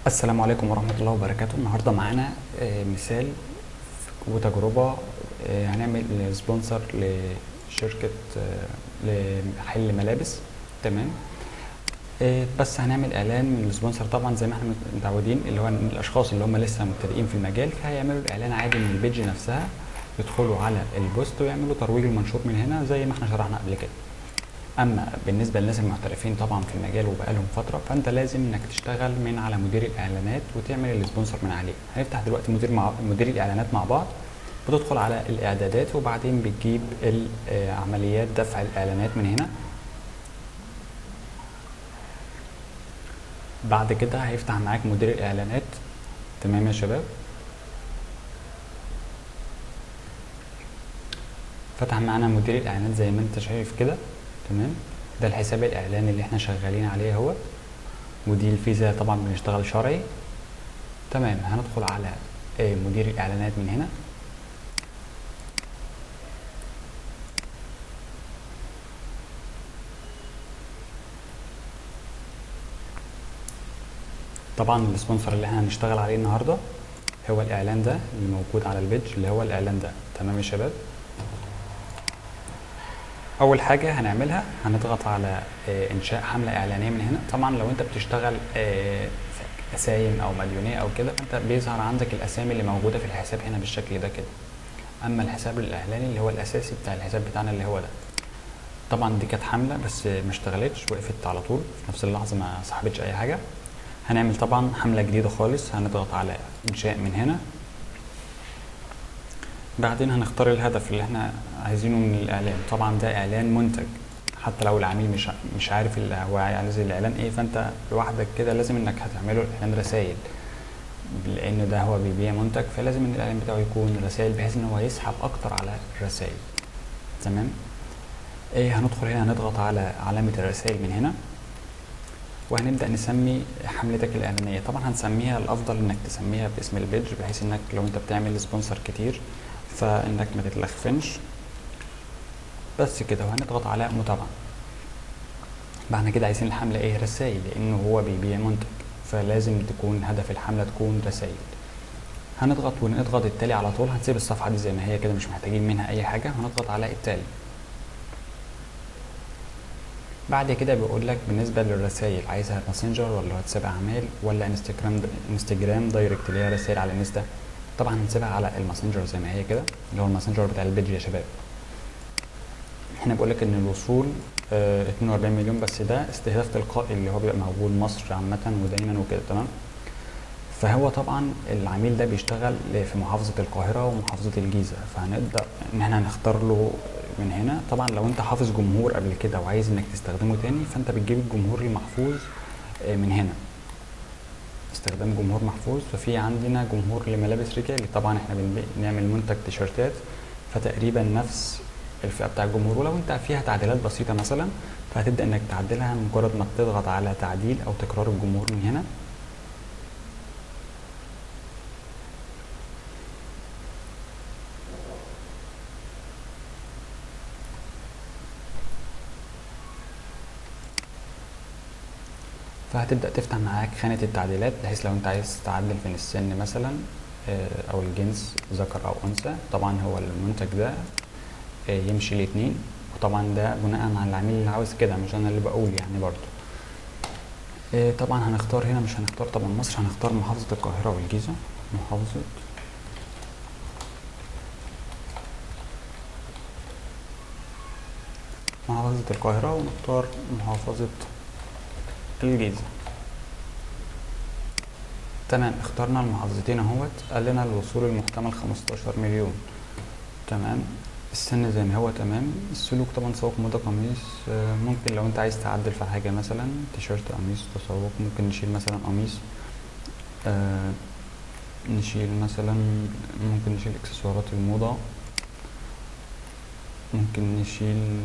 السلام عليكم ورحمة الله وبركاته. النهاردة معانا مثال وتجربة. هنعمل سبونسر لشركة لمحل ملابس. تمام. بس هنعمل اعلان من السبونسر طبعا زي ما احنا متعودين، اللي هو الاشخاص اللي هم لسه مبتدئين في المجال، فهيعملوا الاعلان عادي من البيج نفسها، يدخلوا على البوست ويعملوا ترويج المنشور من هنا زي ما احنا شرحنا قبل كده. اما بالنسبه للناس المحترفين طبعا في المجال وبقالهم فتره، فانت لازم انك تشتغل من على مدير الاعلانات وتعمل السبونسر من عليه. هنفتح دلوقتي مدير الاعلانات مع بعض. بتدخل على الاعدادات وبعدين بتجيب عمليات دفع الاعلانات من هنا. بعد كده هيفتح معاك مدير الاعلانات. تمام يا شباب. فتح معانا مدير الاعلانات زي ما انت شايف كده. تمام. ده الحساب الاعلاني اللي احنا شغالين عليه اهوت، ودي الفيزا طبعا بنشتغل شرعي. تمام. هندخل على مدير الاعلانات من هنا. طبعا السبونسر اللي احنا هنشتغل عليه النهارده هو الاعلان ده اللي موجود على البيج، اللي هو الاعلان ده. تمام يا شباب. اول حاجه هنعملها هنضغط على انشاء حمله اعلانيه من هنا. طبعا لو انت بتشتغل في اسايم او مديونيه او كده، فانت بيظهر عندك الاسامي اللي موجوده في الحساب هنا بالشكل ده كده. اما الحساب الاعلاني اللي هو الاساسي بتاع الحساب بتاعنا اللي هو ده، طبعا دي كانت حمله بس ما اشتغلتش، وقفت على طول في نفس اللحظه، ما سحبتش اي حاجه. هنعمل طبعا حمله جديده خالص. هنضغط على انشاء من هنا. بعدين هنختار الهدف اللي احنا عايزينه من الاعلان. طبعا ده اعلان منتج، حتى لو العميل مش عارف هو عايز الاعلان ايه، فانت لوحدك كده لازم انك هتعمله اعلان رسائل، لان ده هو بيبيع منتج، فلازم ان الاعلان بتاعه يكون رسائل بحيث ان هو يسحب اكتر على الرسائل. تمام. هندخل هنا هنضغط على علامة الرسائل من هنا، وهنبدأ نسمي حملتك الإعلانية. طبعا هنسميها، الأفضل إنك تسميها باسم البيج، بحيث إنك لو أنت بتعمل سبونسر كتير فإنك ما تتلخفنش. بس كده. وهنضغط على متابعة. بعد كده عايزين الحملة إيه؟ رسائل، لأنه هو بيبيع منتج، فلازم تكون هدف الحملة تكون رسائل. هنضغط ونضغط التالي على طول. هنسيب الصفحة دي زي ما هي كده، مش محتاجين منها أي حاجة. هنضغط على التالي. بعد كده بيقول لك بالنسبه للرسائل، عايزها ماسنجر ولا واتساب اعمال ولا انستجرام دايركت اللي هي رسائل على انستا. طبعا هنسيبها على الماسنجر زي ما هي كده، اللي هو الماسنجر بتاع البيج يا شباب. هنا بيقول لك ان الوصول 42 مليون، بس ده استهداف تلقائي اللي هو بيبقى موجود مصر عامه ودايما وكده. تمام. فهو طبعا العميل ده بيشتغل في محافظة القاهرة ومحافظة الجيزة، فهنبدأ ان احنا هنختار له من هنا. طبعا لو انت حافظ جمهور قبل كده وعايز انك تستخدمه تاني، فانت بتجيب الجمهور المحفوظ من هنا، استخدام جمهور محفوظ. ففي عندنا جمهور لملابس رجالي، طبعا احنا بنعمل منتج تيشيرتات، فتقريبا نفس الفئة بتاع الجمهور. ولو انت فيها تعديلات بسيطة مثلا، فهتبدأ انك تعدلها مجرد ما تضغط على تعديل او تكرار الجمهور من هنا. فهتبدأ تفتح معاك خانة التعديلات، بحيث لو انت عايز تعدل في السن مثلا او الجنس ذكر او انثى. طبعا هو المنتج ده يمشي الاتنين، وطبعا ده بناء على العميل اللي عاوز كده، مش انا اللي بقول يعني برضو. طبعا هنختار هنا، مش هنختار طبعا مصر، هنختار محافظة القاهرة والجيزة. محافظة القاهرة، ونختار محافظة الجيزة. تمام. اخترنا المحافظتين اهوت. قال لنا الوصول المحتمل 15 مليون. تمام. السن زي ما هو تمام. السلوك طبعا تسوق موضة قميص. ممكن لو انت عايز تعدل في حاجة مثلا تيشيرت قميص تسوق، ممكن نشيل مثلا قميص. نشيل مثلا، ممكن نشيل اكسسوارات الموضة، ممكن نشيل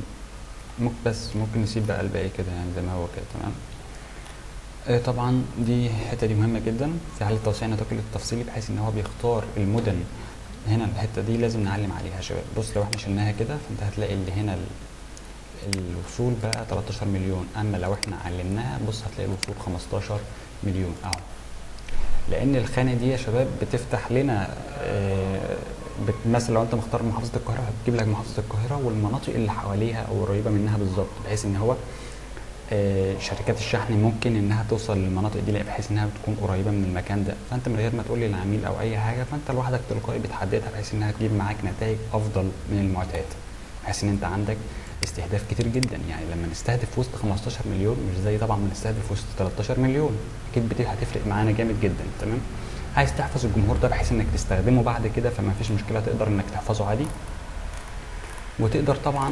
بس ممكن نسيب بقى الباقي كده يعني زي ما هو كده. تمام. طبعا دي الحته دي مهمه جدا في حاله توسيع النطاق التفصيلي، بحيث ان هو بيختار المدن. هنا الحته دي لازم نعلم عليها يا شباب. بص لو احنا شلناها كده، فانت هتلاقي اللي هنا الوصول بقى 13 مليون. اما لو احنا علمناها، بص هتلاقي الوصول 15 مليون اهو. لان الخانه دي يا شباب بتفتح لنا مثلا لو انت مختار محافظه القاهره هتجيب لك محافظه القاهره والمناطق اللي حواليها او قريبه منها بالظبط، بحيث ان هو شركات الشحن ممكن انها توصل للمناطق دي بحيث انها بتكون قريبه من المكان ده، فانت من غير ما تقول للعميل او اي حاجه فانت لوحدك تلقائي بتحددها بحيث انها تجيب معاك نتائج افضل من المعتاد، بحيث ان انت عندك استهداف كتير جدا. يعني لما نستهدف وسط 15 مليون مش زي طبعا ما نستهدف وسط 13 مليون، اكيد هتفرق معانا جامد جدا. تمام، عايز تحفظ الجمهور ده بحيث انك تستخدمه بعد كده فما فيش مشكله، تقدر انك تحفظه عادي. وتقدر طبعا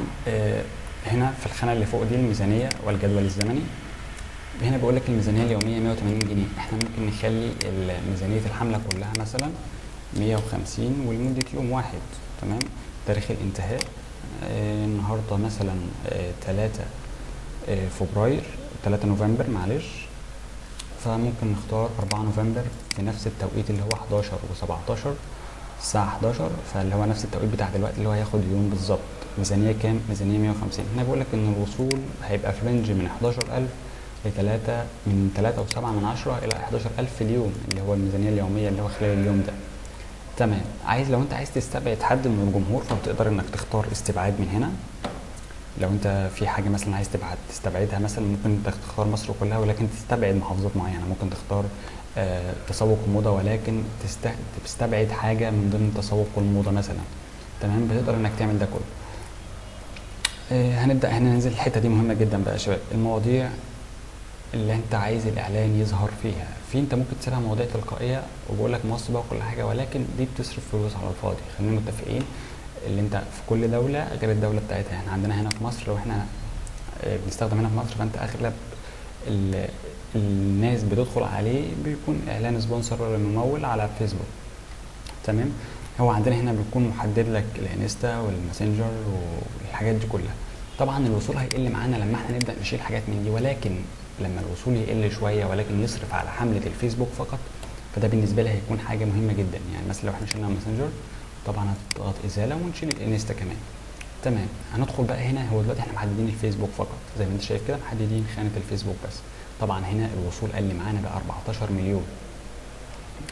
هنا في الخانه اللي فوق دي الميزانيه والجدول الزمني، هنا بيقول لك الميزانيه اليوميه 180 جنيه، احنا ممكن نخلي ميزانيه الحمله كلها مثلا 150 ولمده يوم واحد. تمام، تاريخ الانتهاء النهارده مثلا 3 فبراير 3 نوفمبر معلش، فممكن نختار 4 نوفمبر في نفس التوقيت اللي هو 11 و17 الساعة 11، فاللي هو نفس التوقيت بتاع دلوقتي اللي هو هياخد يوم بالظبط. ميزانية كام؟ ميزانية 150. هنا بيقول لك ان الوصول هيبقى في رينج من 11000 من 3.7 إلى 11000 في اليوم، اللي هو الميزانية اليومية اللي هو خلال اليوم ده. تمام، لو انت عايز تستبعد حد من الجمهور فبتقدر انك تختار استبعاد من هنا. لو انت في حاجه مثلا عايز تستبعدها، مثلا ممكن تختار مصر كلها ولكن تستبعد محافظات معينه، ممكن تختار تسوق الموضه ولكن تستبعد حاجه من ضمن تسوق الموضه مثلا. تمام، بتقدر انك تعمل ده كله. هنبدا هنا ننزل الحته دي مهمه جدا بقى يا شباب، المواضيع اللي انت عايز الاعلان يظهر فيها. انت ممكن تسيبها مواضيع تلقائيه وبقول لك مصر بقى وكل حاجه، ولكن دي بتصرف فلوس على الفاضي. خلينا متفقين اللي انت في كل دوله غير الدوله بتاعتها. احنا عندنا هنا في مصر لو احنا بنستخدم هنا في مصر فانت اغلب الناس بتدخل عليه بيكون اعلان سبونسر ولا ممول على فيسبوك. تمام، هو عندنا هنا بيكون محدد لك الانستا والماسنجر والحاجات دي كلها. طبعا الوصول هيقل معانا لما احنا نبدا نشيل حاجات من دي، ولكن لما الوصول يقل شويه ولكن يصرف على حمله الفيسبوك فقط، فده بالنسبه لي هيكون حاجه مهمه جدا. يعني مثلا لو احنا شلنا الماسنجر طبعا هتضغط ازاله ونشيل الانستا كمان. تمام، هندخل بقى هنا. هو دلوقتي احنا محددين الفيسبوك فقط زي ما انت شايف كده، محددين خانه الفيسبوك بس. طبعا هنا الوصول قل معانا بقى 14 مليون.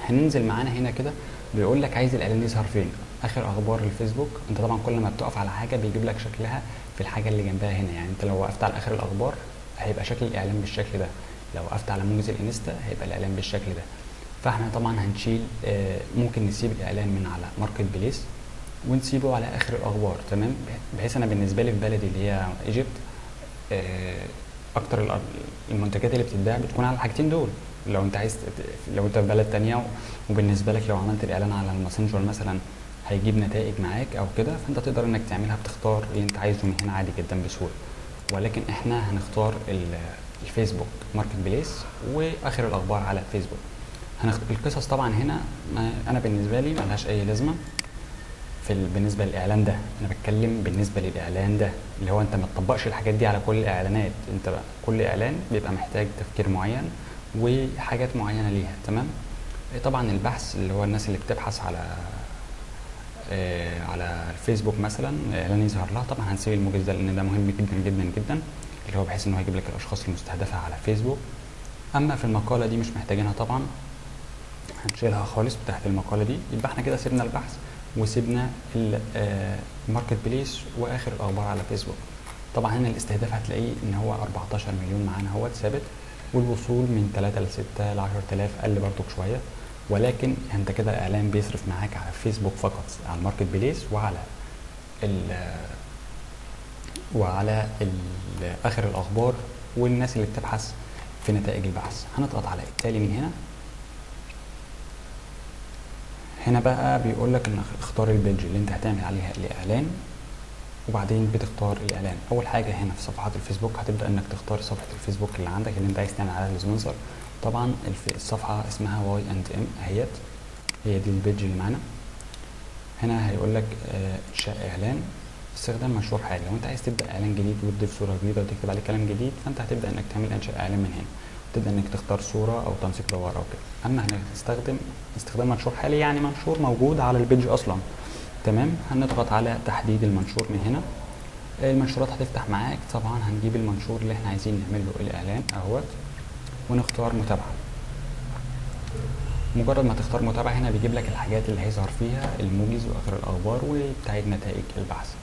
هننزل معانا هنا كده بيقول لك عايز الاعلان يظهر فين؟ اخر اخبار الفيسبوك. انت طبعا كل ما بتقف على حاجه بيجيب لك شكلها في الحاجه اللي جنبها هنا. يعني انت لو وقفت على اخر الاخبار هيبقى شكل الاعلان بالشكل ده، لو وقفت على موجز الانستا هيبقى الاعلان بالشكل ده. فاحنا طبعا هنشيل ممكن نسيب الاعلان من على ماركت بليس ونسيبه على اخر الاخبار. تمام، بحيث انا بالنسبه لي في بلدي اللي هي ايجيبت اكتر المنتجات اللي بتتباع بتكون على الحاجتين دول. لو انت عايز لو انت في بلد تانية وبالنسبه لك لو عملت الاعلان على الماسنجر مثلا هيجيب نتائج معاك او كده، فانت تقدر انك تعملها، بتختار اللي انت عايزه من هنا عادي جدا بسهوله. ولكن احنا هنختار الفيسبوك ماركت بليس واخر الاخبار على الفيسبوك. القصص طبعا هنا انا بالنسبه لي ملهاش اي لازمه بالنسبه للاعلان ده. انا بتكلم بالنسبه للاعلان ده اللي هو انت ما تطبقش الحاجات دي على كل الاعلانات. انت بقى كل اعلان بيبقى محتاج تفكير معين وحاجات معينه ليها. تمام، طبعا البحث اللي هو الناس اللي بتبحث على الفيسبوك مثلا اعلان يظهر لها، طبعا هنسيب الموجز ده لان ده مهم جدا جدا جدا، اللي هو بحيث انه هيجيب لك الاشخاص المستهدفه على فيسبوك. اما في المقاله دي مش محتاجينها طبعا، هنشيلها خالص تحت المقاله دي. يبقى احنا كده سيبنا البحث وسيبنا الماركت بليس واخر الاخبار على فيسبوك. طبعا هنا الاستهداف هتلاقيه ان هو 14 مليون معانا هو ثابت، والوصول من 3 ل 6 ل 10000 قل برضك شويه، ولكن انت كده الاعلان بيصرف معاك على فيسبوك فقط، على الماركت بليس وعلى اخر الاخبار والناس اللي بتبحث في نتائج البحث. هنضغط على التالي من هنا. هنا بقى بيقول لك ان اختار البيج اللي انت هتعمل عليها الاعلان، وبعدين بتختار الاعلان. اول حاجه هنا في صفحات الفيسبوك هتبدا انك تختار صفحه الفيسبوك اللي عندك اللي انت عايز تعمل عليها السبونسر. طبعا الصفحه اسمها Y&M اهيت، هي دي البيج اللي معانا. هنا هيقول لك انشاء اعلان، استخدام مشروع حالي. لو انت عايز تبدا اعلان جديد وتضيف صوره جديده وتكتب عليه كلام جديد، فانت هتبدا انك تعمل انشاء اعلان من هنا، تبدا انك تختار صوره او تنسيق دوار او كده. اما هنا هتستخدم استخدام منشور حالي، يعني منشور موجود على البيج اصلا. تمام، هنضغط على تحديد المنشور من هنا. المنشورات هتفتح معاك. طبعا هنجيب المنشور اللي احنا عايزين نعمل له الاعلان اهوت ونختار متابعه. مجرد ما تختار متابعة هنا بيجيب لك الحاجات اللي هيظهر فيها الموجز واخر الاخبار وبتاعت نتائج البحث.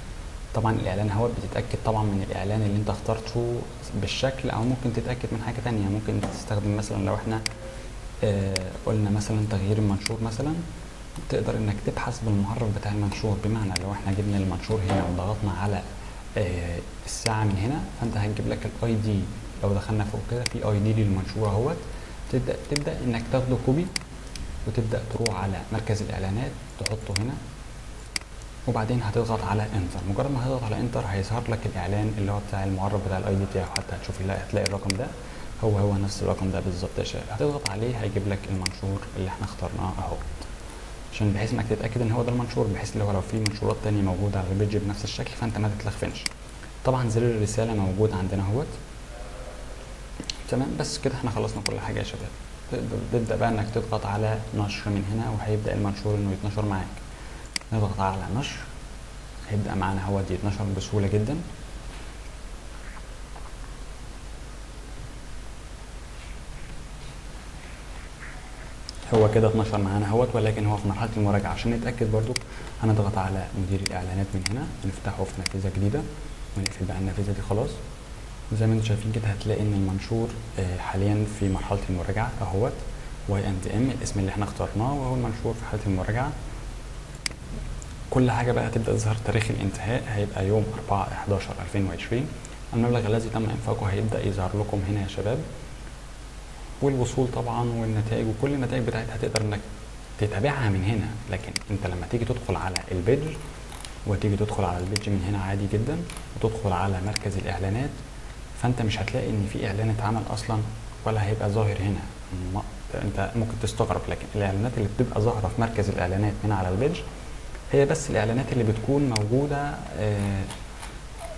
طبعا الاعلان اهوت بتتاكد طبعا من الاعلان اللي انت اخترته بالشكل، او ممكن تتاكد من حاجه تانية. ممكن تستخدم مثلا لو احنا قلنا مثلا تغيير المنشور مثلا، تقدر انك تبحث بالمعرف بتاع المنشور. بمعنى لو احنا جبنا المنشور هنا وضغطنا على الساعه من هنا، فانت هتجيب لك الاي دي. لو دخلنا فوق كده في اي دي للمنشور اهوت، تبدا انك تاخده كوبي وتبدا تروح على مركز الاعلانات تحطه هنا، وبعدين هتضغط على انتر. مجرد ما هتضغط على انتر هيظهر لك الاعلان اللي هو بتاع المعرف بتاع الاي دي بتاعه. حتى هتشوف هتلاقي الرقم ده هو نفس الرقم ده بالظبط يا شباب. هتضغط عليه هيجيب لك المنشور اللي احنا اخترناه اهو، عشان بحيث انك تتاكد ان هو ده المنشور، بحيث اللي هو لو في منشورات تانية موجوده على البيج بنفس الشكل فانت ما تتلخفنش. طبعا زر الرساله موجود عندنا اهوت. تمام، بس كده احنا خلصنا كل حاجه يا شباب. تبدا بقى انك تضغط على نشر من هنا وهيبدا المنشور انه يتنشر معاك. نضغط على نشر، هيبدا معانا هو يتنشر بسهوله جدا. هو كده اتنشر معانا اهوت، ولكن هو في مرحله المراجعه. عشان نتاكد برضو هنضغط على مدير الاعلانات من هنا، نفتحه في نافذه جديده ونقفل بقى النافذه دي خلاص. وزي ما انتم شايفين كده هتلاقي ان المنشور حاليا في مرحله المراجعه اهوت. واي اند ام الاسم اللي احنا اخترناه، وهو المنشور في حاله المراجعه. كل حاجه بقى هتبدا تظهر. تاريخ الانتهاء هيبقى يوم 4/11/2020. المبلغ الذي تم انفاقه هيبدا يظهر لكم هنا يا شباب، والوصول طبعا والنتائج وكل النتائج بتاعتها هتقدر انك تتابعها من هنا. لكن انت لما تيجي تدخل على البيج، وتيجي تدخل على البيج من هنا عادي جدا، وتدخل على مركز الاعلانات، فانت مش هتلاقي ان في اعلان اتعمل اصلا ولا هيبقى ظاهر هنا. انت ممكن تستغرب، لكن الاعلانات اللي بتبقى ظاهره في مركز الاعلانات من على البيج هي بس الاعلانات اللي بتكون موجوده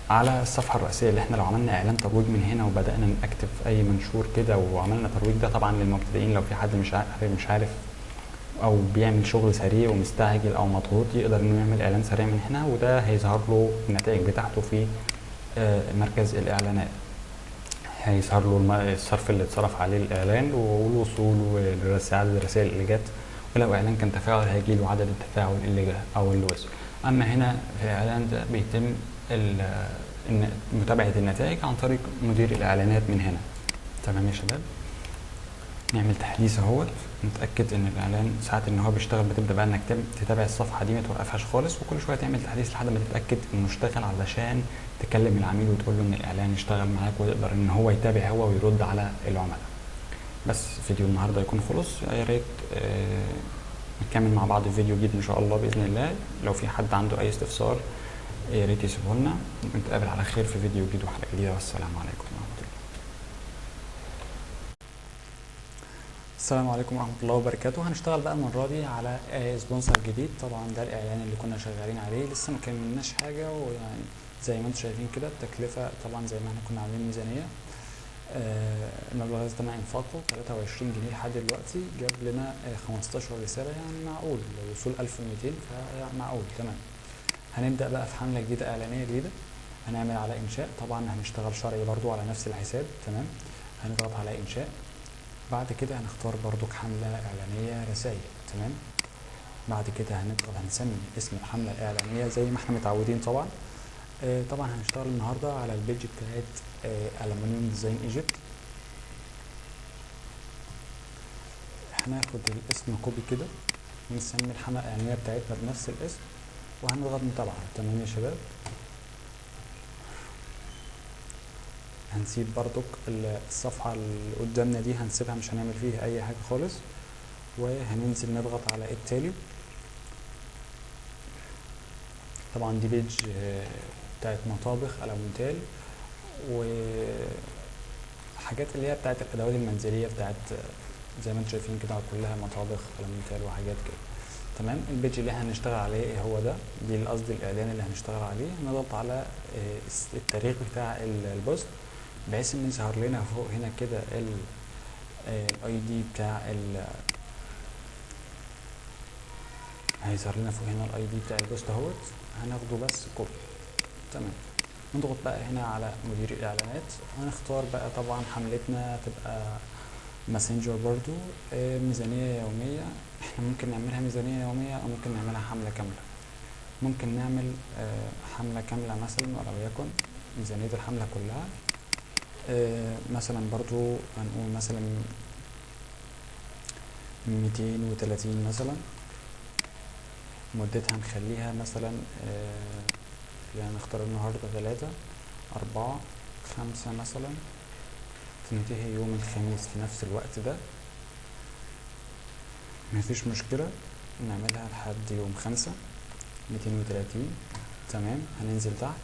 على الصفحه الرئيسيه. اللي احنا لو عملنا اعلان ترويج من هنا وبدانا نكتب اي منشور كده وعملنا ترويج، ده طبعا للمبتدئين. لو في حد مش عارف او بيعمل شغل سريع ومستعجل او مضغوط، يقدر انه يعمل اعلان سريع من هنا، وده هيظهر له النتائج بتاعته في مركز الاعلانات. هيظهر له الصرف اللي اتصرف عليه الاعلان، والوصول عدد الرسائل اللي جت، ولو اعلان كان تفاعل هيجي له عدد التفاعل اللي جه او اللي وصل. اما هنا في الاعلان ده بيتم متابعه النتائج عن طريق مدير الاعلانات من هنا. تمام يا شباب، نعمل تحديث اهوت، نتاكد ان الاعلان ساعات ان هو بيشتغل. بتبدا بقى انك تتابع الصفحه دي ما توقفهاش خالص، وكل شويه تعمل تحديث لحد ما تتاكد انه اشتغل، علشان تكلم العميل وتقول له ان الاعلان اشتغل معاك، ويقدر ان هو يتابع هو ويرد على العملاء. بس فيديو النهارده يكون خلص. يا ريت نكمل مع بعض الفيديو جديد ان شاء الله باذن الله. لو في حد عنده اي استفسار يا ريت يسيبه لنا. نتقابل على خير في فيديو جديد وحلقه جديده، والسلام عليكم ورحمه الله. السلام عليكم ورحمه الله وبركاته. هنشتغل بقى المره دي على سبونسر جديد. طبعا ده الاعلان اللي كنا شغالين عليه، لسه ما كملناش حاجه، ويعني زي ما انتم شايفين كده التكلفه طبعا زي ما احنا كنا عاملين ميزانيه. المبلغ اللي تم انفاقه 23 جنيه لحد دلوقتي، جاب لنا 15 رساله، يعني معقول. لو وصول 1200 فمعقول. تمام، هنبدا بقى في حمله جديده اعلانيه جديده. هنعمل على انشاء. طبعا هنشتغل شرعي برضو على نفس الحساب. تمام، هنضغط على انشاء. بعد كده هنختار برضو حمله اعلانيه رسائل. تمام، بعد كده هنسمي اسم الحمله الاعلانيه زي ما احنا متعودين طبعا. طبعا هنشتغل النهارده على البيج بتاعت ألمنيوم ديزاين ايجيبت. هناخد الاسم كوبي كده، ونسمي الحمله الاعلانيه بتاعتنا بنفس الاسم، وهنضغط متابعه. تمام يا شباب، هنسيب برضك الصفحه اللي قدامنا دي، هنسيبها مش هنعمل فيها اي حاجه خالص، وهننزل نضغط على التالي. طبعا دي بيج بتاعت مطابخ ألمونتال، وحاجات اللي هي بتاعت الادوات المنزليه بتاعت زي ما انتم شايفين كده، كلها مطابخ ألمونتال وحاجات كده. تمام، البيج اللي احنا هنشتغل عليه هو ده. دي قصدي الاعلان اللي هنشتغل عليه. نضغط على التاريخ بتاع البوست، بحيث ان يظهر لنا فوق هنا كده الاي دي بتاع هيظهر لنا فوق هنا الاي دي بتاع البوست اهوت. هناخده بس كوبي. تمام، نضغط بقى هنا على مدير الاعلانات. هنختار بقى طبعا حملتنا تبقى ماسنجر برضو ميزانية يومية، احنا ممكن نعملها ميزانية يومية او ممكن نعملها حملة كاملة. ممكن نعمل حملة كاملة مثلا، ولو يكن ميزانية الحملة كلها مثلا برضو هنقول مثلا 230 مثلا. مدتها نخليها مثلا يعني نختار النهاردة 3 4 5 مثلا، تنتهي يوم الخميس في نفس الوقت ده، مفيش مشكلة. نعملها لحد يوم 5 230. تمام. هننزل تحت،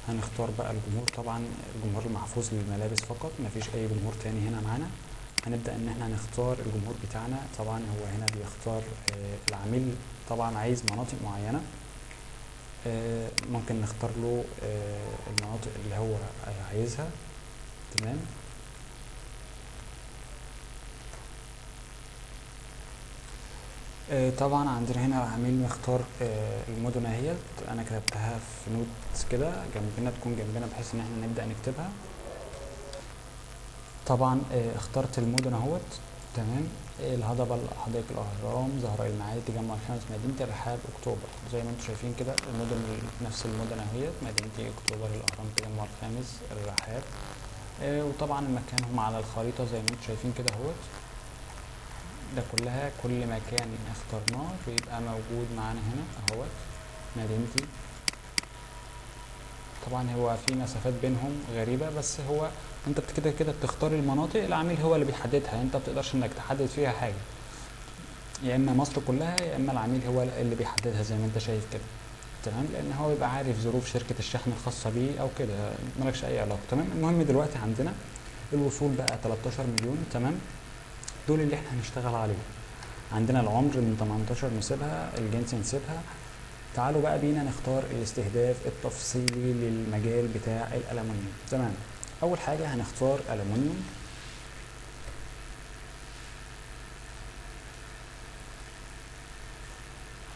هنختار بقى الجمهور. طبعا الجمهور المحفوظ للملابس فقط، مفيش اي جمهور تاني هنا معانا. هنبدأ ان احنا نختار الجمهور بتاعنا. طبعا هو هنا بيختار العميل طبعا عايز مناطق معينة، ممكن نختار له المناطق اللي هو عايزها. تمام. طبعا عندنا هنا العميل نختار المدن اهيت، انا كتبتها في نوت كده جنبنا، تكون جنبنا بحيث ان احنا نبدأ نكتبها. طبعا اخترت المدن اهوت. تمام. الهضبة، حدائق الاهرام، زهراء المعادي، تجمع الخامس، مدينة الرحاب، اكتوبر. زي ما انتم شايفين كده المدن نفس المدن اهيت، مدينة اكتوبر، الاهرام، تجمع الخامس، الرحاب. وطبعا مكانهم على الخريطة زي ما انتم شايفين كده اهوت. ده كلها كل مكان اخترناه بيبقى موجود معانا هنا اهوت. مدينتي طبعا هو في مسافات بينهم غريبة، بس هو انت كده كده بتختار المناطق، العميل هو اللي بيحددها، انت بتقدرش انك تحدد فيها حاجة. يا اما مصر كلها يا اما العميل هو اللي بيحددها زي ما انت شايف كده. تمام. لان هو بيبقى عارف ظروف شركة الشحن الخاصة بيه او كده، مالكش اي علاقة. تمام. المهم دلوقتي عندنا الوصول بقى 13 مليون. تمام. دول اللي احنا هنشتغل عليهم. عندنا العمر من 18 نسيبها، الجنس نسيبها. تعالوا بقى بينا نختار الاستهداف التفصيلي للمجال بتاع الألمنيوم. تمام. أول حاجة هنختار ألمنيوم.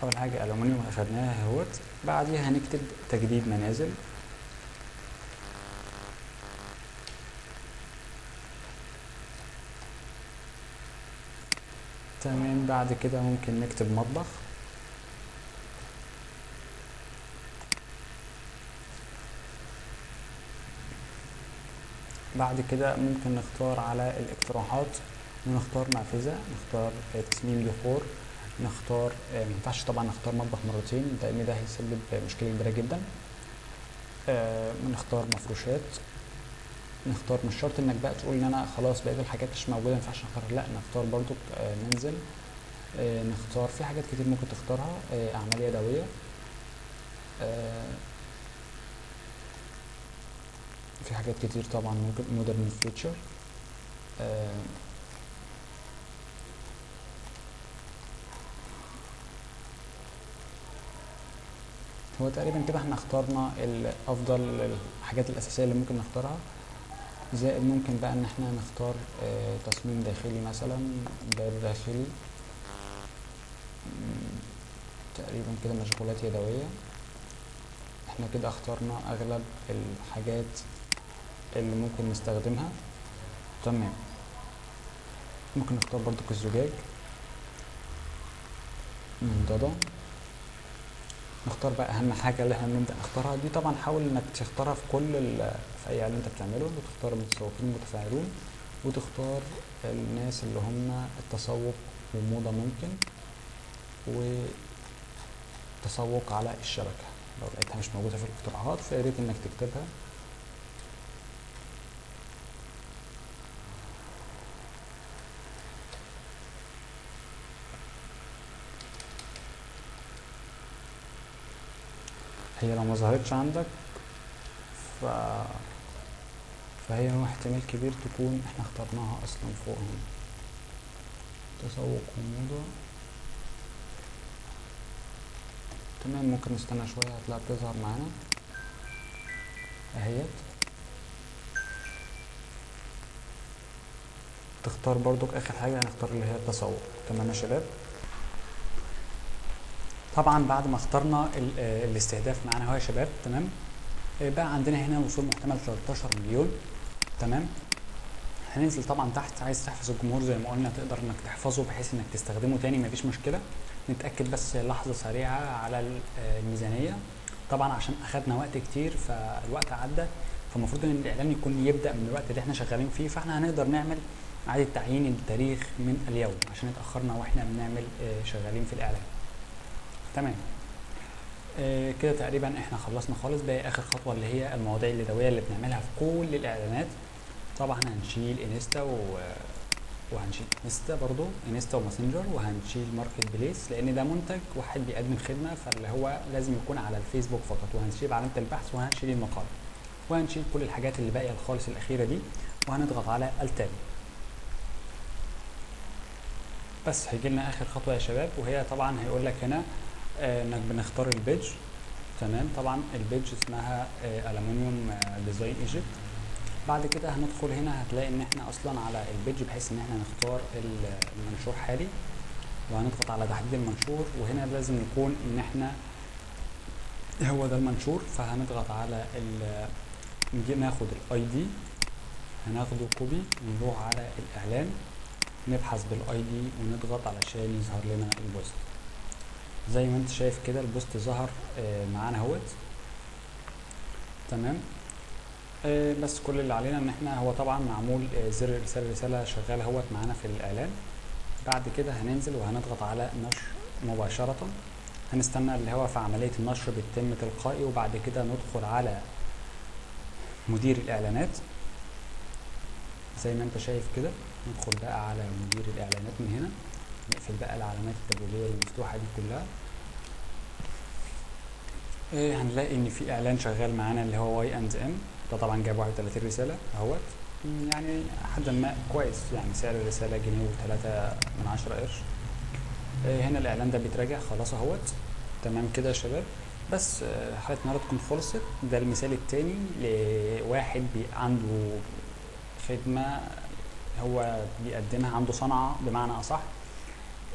أول حاجة ألمنيوم أخدناها اهوت. بعديها هنكتب تجديد منازل. تمام. بعد كده ممكن نكتب مطبخ. بعد كده ممكن نختار على الاقتراحات، نختار نافذة، نختار تصميم ديكور، نختار مينفعش طبعا نختار مطبخ مرتين لأن ده هيسبب مشكلة كبيرة جدا. نختار مفروشات. نختار، مش شرط انك بقى تقول ان انا خلاص بقيت الحاجات مش موجوده ما ينفعش نختار، لا نختار برضو. ننزل نختار في حاجات كتير ممكن تختارها. اعمال يدويه، في حاجات كتير طبعا ممكن. مودرن فيوتشر. هو تقريبا كده احنا اخترنا الافضل، الحاجات الاساسيه اللي ممكن نختارها. زائد ممكن بقى ان احنا نختار تصميم داخلي مثلا، باب داخلي. تقريبا كده مشغولات يدويه. احنا كده اخترنا اغلب الحاجات اللي ممكن نستخدمها. تمام. ممكن نختار برضو الزجاج، منضدة. نختار بقى اهم حاجة اللي احنا بنبدأ نختارها دي. طبعا حاول انك تختارها في كل في اي اعلان انت بتعمله، وتختار المتسوقين المتفاعلون، وتختار الناس اللي هم التسوق وموضة ممكن، وتسوق على الشبكة. لو لقيتها مش موجودة في الاقتراحات فياريت انك تكتبها. هي لو ما ظهرتش عندك ف... فهي هو احتمال كبير تكون احنا اخترناها اصلا فوق هنا. تسوق وموضة. تمام. ممكن نستنى شوية هتلاقيها بتظهر معانا اهيت. تختار برضو اخر حاجة هنختار اللي هي التسوق. تمام يا شباب. طبعا بعد ما اخترنا الاستهداف معانا اهو يا شباب. تمام. بقى عندنا هنا وصول محتمل 13 مليون. تمام. هننزل طبعا تحت، عايز تحفظ الجمهور زي ما قلنا تقدر انك تحفظه بحيث انك تستخدمه تاني مفيش مشكله. نتاكد بس لحظه سريعه على الميزانيه. طبعا عشان اخدنا وقت كتير فالوقت عدى، فالمفروض ان الاعلان يكون يبدا من الوقت اللي احنا شغالين فيه، فاحنا هنقدر نعمل اعاده تعيين التاريخ من اليوم عشان اتاخرنا واحنا بنعمل شغالين في الاعلان. تمام. كده تقريبا احنا خلصنا خالص. باقي اخر خطوه اللي هي المواضيع اليدويه اللي بنعملها في كل الاعلانات. طبعا هنشيل انستا وهنشيل انستا برضو، انستا وماسنجر، وهنشيل ماركت بليس لان ده منتج واحد بيقدم خدمه، فاللي هو لازم يكون على الفيسبوك فقط، وهنشيل علامه البحث، وهنشيل المقال، وهنشيل كل الحاجات اللي باقيه خالص الاخيره دي، وهنضغط على التالي. بس هيجي لنا اخر خطوه يا شباب، وهي طبعا هيقول لك هنا انك بنختار البيج. تمام. طبعا البيج اسمها الومنيوم ديزاين ايجيبت. بعد كده هندخل هنا هتلاقي ان احنا اصلا على البيج بحيث ان احنا نختار المنشور حالي، وهنضغط على تحديد المنشور، وهنا لازم يكون ان احنا هو ده المنشور، فهنضغط على نجي ناخد الاي دي، هناخده كوبي ونروح على الاعلان، نبحث بالاي دي ونضغط علشان يظهر لنا البوست. زي ما انت شايف كده البوست ظهر معانا اهوت. تمام. بس كل اللي علينا ان احنا هو طبعا معمول زر ارسال رساله شغال اهوت معانا في الاعلان. بعد كده هننزل وهنضغط على نشر مباشره، هنستنى اللي هو في عمليه النشر بتتم تلقائي، وبعد كده ندخل على مدير الاعلانات زي ما انت شايف كده. ندخل بقى على مدير الاعلانات من هنا، نقفل بقى العلامات التبويبيه المفتوحه دي كلها. هنلاقي ان في اعلان شغال معانا اللي هو واي اند ام، ده طبعا جاب 31 رساله اهوت، يعني حدا ما كويس، يعني سعر الرساله جنيه و3 قرش. هنا الاعلان ده بيتراجع خلاص اهوت. تمام كده يا شباب. بس حلقه النهارده تكون خلصت. ده المثال التاني لواحد عنده خدمه هو بيقدمها، عنده صنعه بمعنى اصح،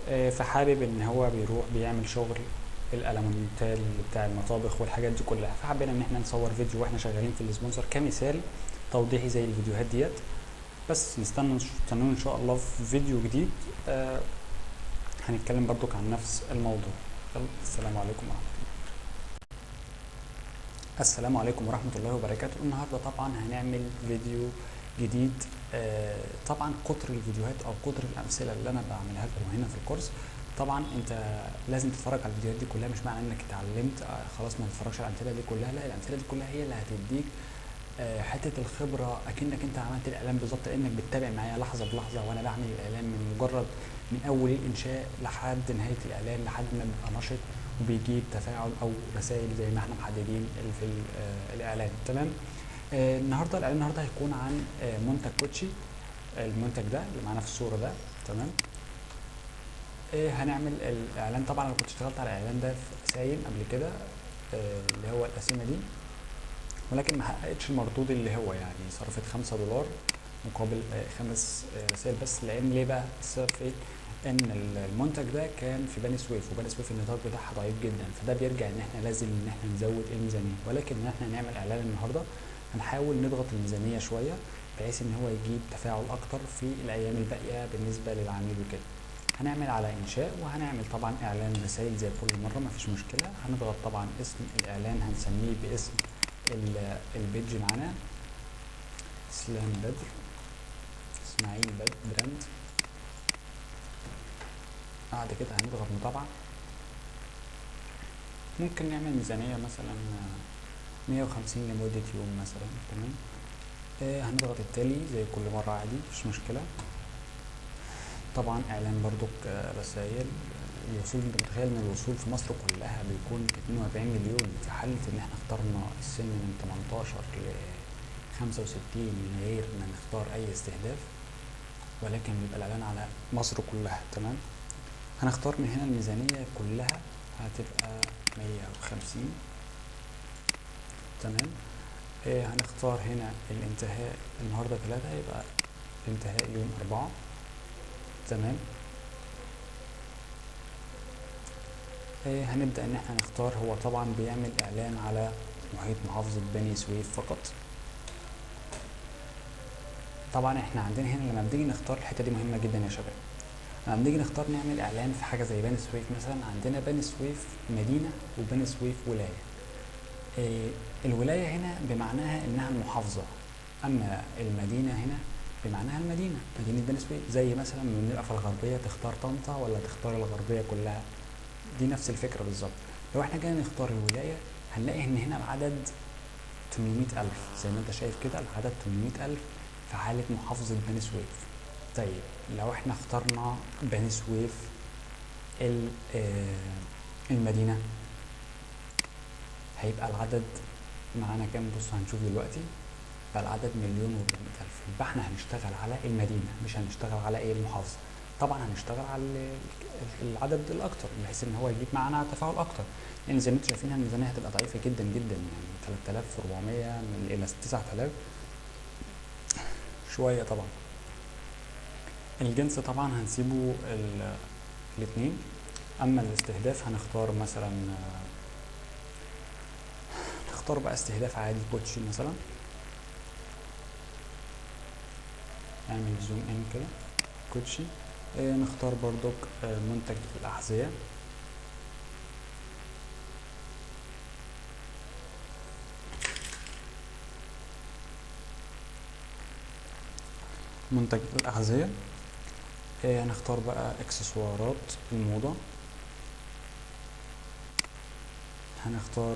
فحابب ان هو بيروح بيعمل شغل الالمونتال بتاع المطابخ والحاجات دي كلها، فحبينا ان احنا نصور فيديو واحنا شغالين في السبونسر كمثال توضيحي زي الفيديوهات ديت. بس استنونا ان شاء الله في فيديو جديد هنتكلم برضو عن نفس الموضوع. السلام عليكم ورحمه الله. السلام عليكم ورحمه الله وبركاته. النهارده طبعا هنعمل فيديو جديد. طبعا كتر الفيديوهات او كتر الامثله اللي انا بعملها لكم هنا في الكورس، طبعا انت لازم تتفرج على الفيديوهات دي كلها، مش معنى انك اتعلمت خلاص ما تتفرجش على الامثله دي كلها، لا، الامثله دي كلها هي اللي هتديك حته الخبره، اكنك انت عملت الاعلان بالظبط، لانك بتتابع معايا لحظه بلحظه وانا بعمل الاعلان من مجرد من اول الانشاء لحد نهايه الاعلان، لحد ما بيبقى نشط وبيجيب تفاعل او رسائل زي ما احنا محددين في الاعلان. تمام. النهارده الاعلان النهارده هيكون عن منتج كوتشي، المنتج ده اللي معانا في الصوره ده. تمام. هنعمل الاعلان. طبعا انا كنت اشتغلت على الاعلان ده في ساين قبل كده، اللي هو القسيمه دي، ولكن ما حققتش المردود اللي هو يعني صرفت $5 مقابل 5 رسائل بس. لان ليه بقى؟ السبب في ايه؟ ان المنتج ده كان في بني سويف، وبني سويف النطاق بتاعها ضعيف جدا، فده بيرجع ان احنا لازم ان احنا نزود الميزانيه. ولكن ان احنا نعمل اعلان النهارده هنحاول نضغط الميزانيه شويه بحيث ان هو يجيب تفاعل اكتر في الايام الباقيه بالنسبه للعميل وكده. هنعمل على انشاء، وهنعمل طبعا اعلان رسائل زي كل مره مفيش مشكله. هنضغط طبعا اسم الاعلان هنسميه باسم البيج معانا اسلام بدر، اسماعيل بدر براند. بعد كده هنضغط متابعه. ممكن نعمل ميزانيه مثلا 150 لمده يوم مثلا. تمام. هنضغط التالي زي كل مره عادي مفيش مشكله. طبعا اعلان برضو رسائل الوصول. انت متخيل ان الوصول في مصر كلها بيكون 42 مليون في حاله ان احنا اخترنا السن من 18 ل 65 من غير ما نختار اي استهداف، ولكن بيبقى الاعلان على مصر كلها. تمام. هنختار من هنا الميزانيه كلها هتبقى 150. تمام. هنختار هنا الانتهاء النهارده 3، يبقى الانتهاء يوم 4. تمام. هنبدأ ان احنا نختار. هو طبعا بيعمل اعلان على محيط محافظة بني سويف فقط. طبعا احنا عندنا هنا لما بنيجي نختار، الحته دي مهمه جدا يا شباب، لما بنيجي نختار نعمل اعلان في حاجه زي بني سويف مثلا، عندنا بني سويف مدينه وبني سويف ولايه. إيه، الولايه هنا بمعناها انها المحافظه، اما المدينه هنا بمعناها المدينه، مدينه بني سويف. زي مثلا لما نبقى في الغربيه تختار طنطا ولا تختار الغربيه كلها، دي نفس الفكره بالظبط. لو احنا جينا نختار الولايه هنلاقي ان هنا العدد 800,000 زي ما انت شايف كده، العدد 800,000 في حالة محافظة بني سويف. طيب لو احنا اخترنا بني سويف المدينة، هيبقى العدد معانا كام؟ بص هنشوف دلوقتي. يبقى العدد 1,400,000. يبقى احنا هنشتغل على المدينة، مش هنشتغل على ايه المحافظة. طبعا هنشتغل على العدد الاكتر بحيث ان هو يجيب معانا تفاعل اكتر، يعني زي ما انتم شايفين الميزانية هتبقى ضعيفة جدا جدا، يعني 3,400 الى 9,000 شوية طبعا. الجنس طبعا هنسيبه الاثنين. اما الاستهداف هنختار مثلا، نختار بقى استهداف عادي كوتشي مثلا، نعمل زوم ان كده كوتشي. نختار برضك منتج الأحذية، منتج الأحذية. هنختار بقى اكسسوارات الموضة، هنختار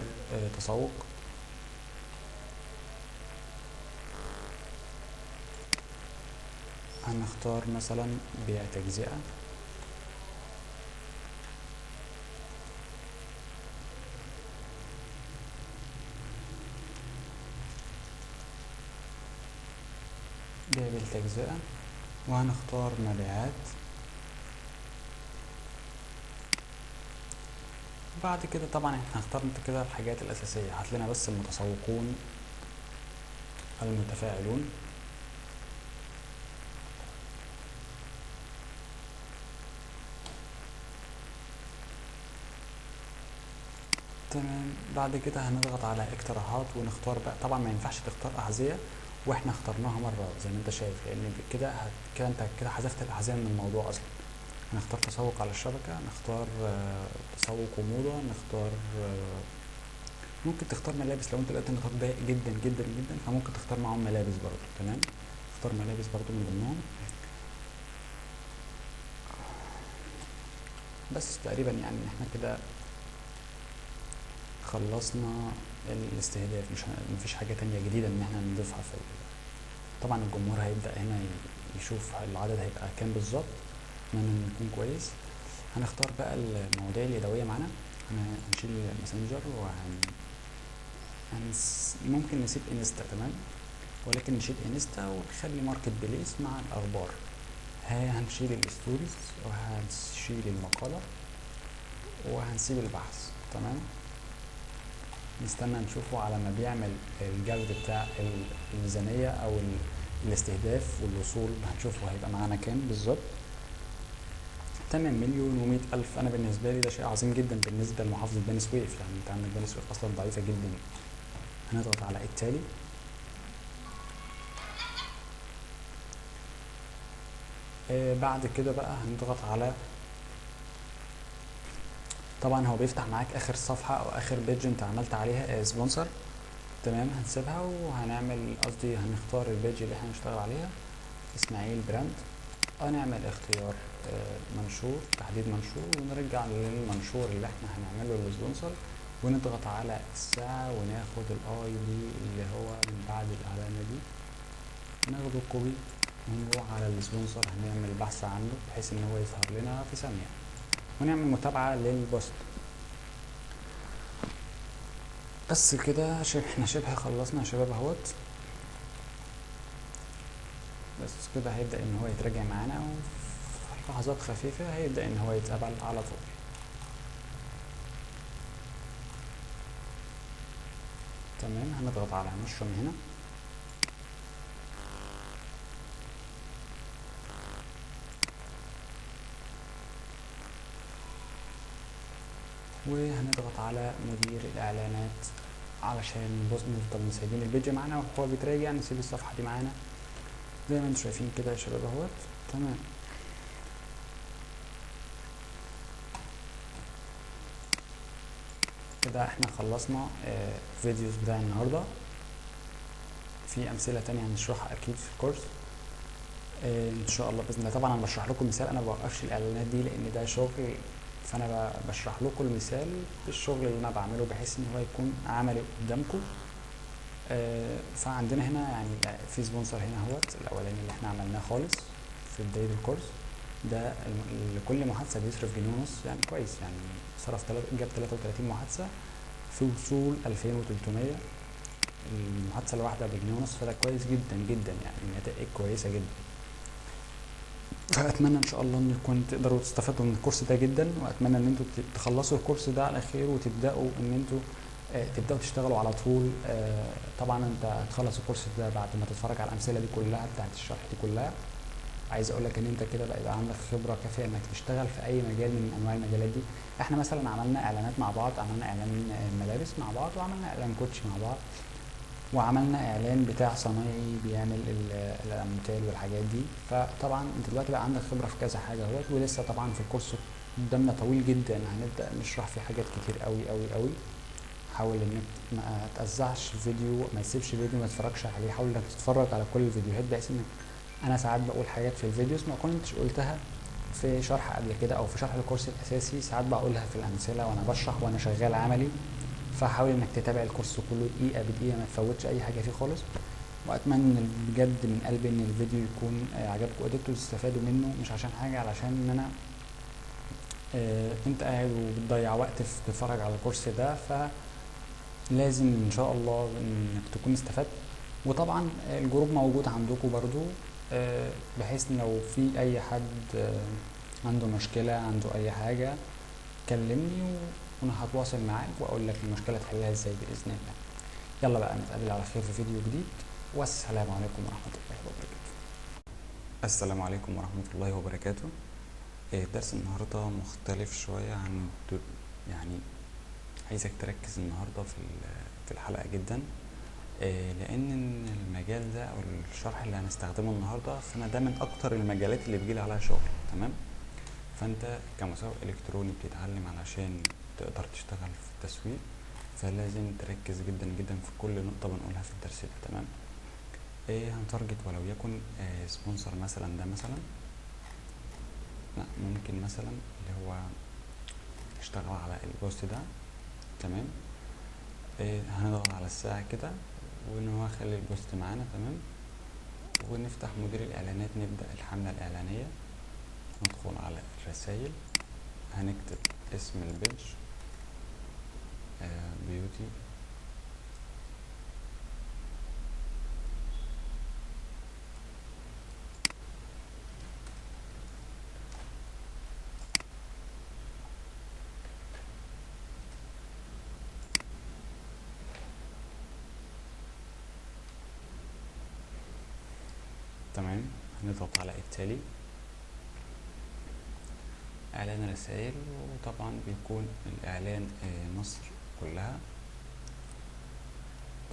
تسوق، هنختار مثلا بيع تجزئة، بيع بالتجزئة، وهنختار مبيعات. بعد كده طبعا احنا اخترنا كده الحاجات الأساسية، هات لنا بس المتسوقون المتفاعلون. تمام. بعد كده هنضغط على اقتراحات ونختار بقى. طبعا ما ينفعش تختار أحذية واحنا اخترناها مرة زي ما انت شايف، لان كده كده انت كده حذفت الأحذية من الموضوع اصلا. هنختار تسوق على الشبكة، نختار تسوق وموضة، نختار ممكن تختار ملابس لو انت لقيت النطاق ضيق جدا جدا جدا، فممكن تختار معاهم ملابس برضه. تمام، اختار ملابس برضه من ضمنهم. بس تقريبا يعني احنا كده خلصنا الاستهداف، مفيش حاجة تانية جديدة ان احنا نضيفها في طبعا الجمهور هيبدأ هنا يشوف العدد هيبقى كام بالظبط، اتمنى يكون كويس. هنختار بقى المواضيع اليدوية معانا، هنشيل الماسنجر ممكن نسيب انستا. تمام، ولكن نشيل انستا ونخلي ماركت بليس مع الاخبار. هنشيل الستوريز وهنشيل المقالة وهنسيب البحث. تمام، نستنى نشوفه على ما بيعمل الجذب بتاع الميزانية او الاستهداف والوصول، هنشوفه هيبقى معانا كام بالظبط. تمام، 1,100,000. انا بالنسبة لي ده شيء عظيم جدا بالنسبة لمحافظة بني سويف، يعني انت عندك بني سويف اصلا ضعيفة جدا. هنضغط على التالي. بعد كده بقى هنضغط على، طبعا هو بيفتح معاك اخر صفحة او اخر بيج انت عملت عليها سبونسر. تمام، هنسيبها وهنعمل قصدي هنختار البيج اللي احنا هنشتغل عليها، اسماعيل براند. هنعمل اختيار منشور، تحديد منشور، ونرجع للمنشور اللي احنا هنعمله للسبونسر، ونضغط على الساعة وناخد الاي دي اللي هو من بعد الاعلانة دي، ناخده كوبي ونروح على السبونسر، هنعمل بحث عنه بحيث ان هو يظهر لنا في ثانية، ونعمل متابعة للبوست. بس كده احنا شبه خلصنا يا شباب اهوت. بس كده هيبدأ ان هو يتراجع معانا، وفي لحظات خفيفة هيبدأ ان هو يتقبل على طول. تمام، هنضغط على نشر من هنا، وهنضغط على مدير الاعلانات علشان نفضل مسايبين البيج معانا وهو بيتراجع. نسيب الصفحة دي معانا زي ما انتم شايفين كده يا شباب اهوت. تمام. كده احنا خلصنا فيديوز بتاع النهارده. في امثله تانية هنشرحها اكيد في الكورس ان شاء الله باذن الله. طبعا انا بشرح لكم مثال، انا ما بوقفش الاعلانات دي لان ده شغل، فانا بشرح لكم المثال بالشغل اللي انا بعمله بحيث ان هو يكون عملي قدامكم. فعندنا هنا يعني في سبونسر هنا اهوت الاولاني اللي احنا عملناه خالص في بدايه الكورس ده. لكل محادثه بيصرف جنيه ونص، يعني كويس، يعني جاب 33 محادثه في وصول 2300. المحادثه الواحده بجنيه ونص، فده كويس جدا جدا، يعني النتائج كويسه جدا. فاتمنى ان شاء الله ان يكون تقدروا تستفادوا من الكورس ده جدا، واتمنى ان انتوا تخلصوا الكورس ده على خير وتبداوا ان انتوا تبداوا تشتغلوا على طول. طبعا انت هتخلص الكورس ده بعد ما تتفرج على الامثله دي كلها بتاعت الشرح دي كلها. عايز اقول لك ان انت كده بقى عندك خبره كافيه انك تشتغل في اي مجال من انواع المجالات دي. احنا مثلا عملنا اعلانات مع بعض، عملنا اعلان ملابس مع بعض، وعملنا اعلان كوتشي مع بعض، وعملنا اعلان بتاع صنايعي بيعمل الامثال والحاجات دي. فطبعا انت دلوقتي بقى عندك خبره في كذا حاجه اهوت، ولسه طبعا في الكورس قدامنا طويل جدا، هنبدا نشرح فيه حاجات كتير قوي قوي قوي. حاول انك ما تأزعش فيديو، ما تسيبش فيديو ما تتفرجش عليه، حاول انك تتفرج على كل الفيديوهات بحيث انك انا ساعات بقول حاجات في الفيديوز ما كنتش قلتها في شرح قبل كده او في شرح الكورس الاساسي، ساعات بقولها في الامثله وانا بشرح وانا شغال عملي. فحاول انك تتابع الكورس كله دقيقه بدقيقه، ما تفوتش اي حاجه فيه خالص. واتمنى بجد من قلبي ان الفيديو يكون عجبكم وقدرتوا تستفادوا منه، مش عشان حاجه، علشان ان انا انت قاعد وبتضيع وقت في تتفرج على الكورس ده، فلازم ان شاء الله انك تكون استفدت. وطبعا الجروب موجود عندكم برضو، بحيث لو في اي حد عنده مشكله، عنده اي حاجه، كلمني وانا هتواصل معاك واقول لك المشكله تحلها ازاي باذن الله. يلا بقى نتقابل على خير في فيديو جديد، والسلام عليكم ورحمه الله وبركاته. السلام عليكم ورحمه الله وبركاته. درس النهارده مختلف شويه عن يعني عايزك تركز النهارده في الحلقه جدا، لان المجال ده او الشرح اللي هنستخدمه النهارده، فانا ده من اكتر المجالات اللي بيجيلي عليها شغل. تمام. فانت كمسوق الكتروني بتتعلم علشان تقدر تشتغل في التسويق، فلازم تركز جدا جدا في كل نقطه بنقولها في الدرس ده. تمام. هنتارجت ولو يكن سبونسر مثلا، ده مثلا لا ممكن مثلا اللي هو اشتغل على البوست ده. تمام. هنضغط على الساعه كده وان هو خلي البوست معانا. تمام. ونفتح مدير الاعلانات، نبدا الحمله الاعلانيه، ندخل على الرسائل، هنكتب اسم البيج بيوتي، تمام. هنضغط على التالي، اعلان رسائل، وطبعا بيكون الاعلان مصر كلها.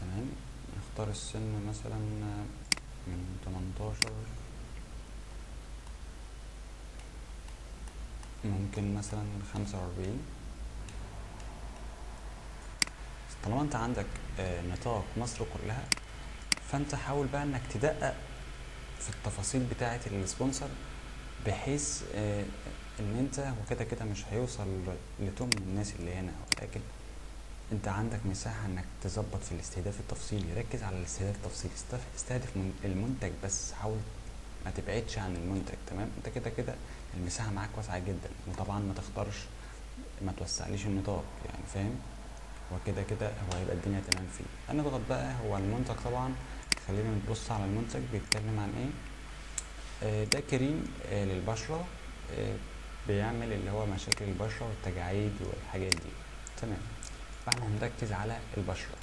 تمام. نختار السن مثلا من 18، ممكن مثلا 45. طالما انت عندك نطاق مصر كلها، فانت حاول بقى انك تدقق في التفاصيل بتاعه السبونسر، بحيث ان انت وكده كده مش هيوصل لتم الناس اللي هنا، ولكن انت عندك مساحه انك تظبط في الاستهداف التفصيلي. ركز على الاستهداف التفصيلي، استهدف المنتج بس، حاول ما تبعدش عن المنتج. تمام. انت كده كده المساحه معاك واسعه جدا، وطبعا ما تختارش، ما توسعليش النطاق، يعني فاهم. وكده كده هو هيبقى الدنيا تمام فيه. هنضغط بقى، هو المنتج طبعا خلينا نبص على المنتج بيتكلم عن ايه. ده كريم للبشرة، بيعمل اللي هو مشاكل البشرة والتجاعيد والحاجات دي. تمام. فاحنا هنركز على البشرة.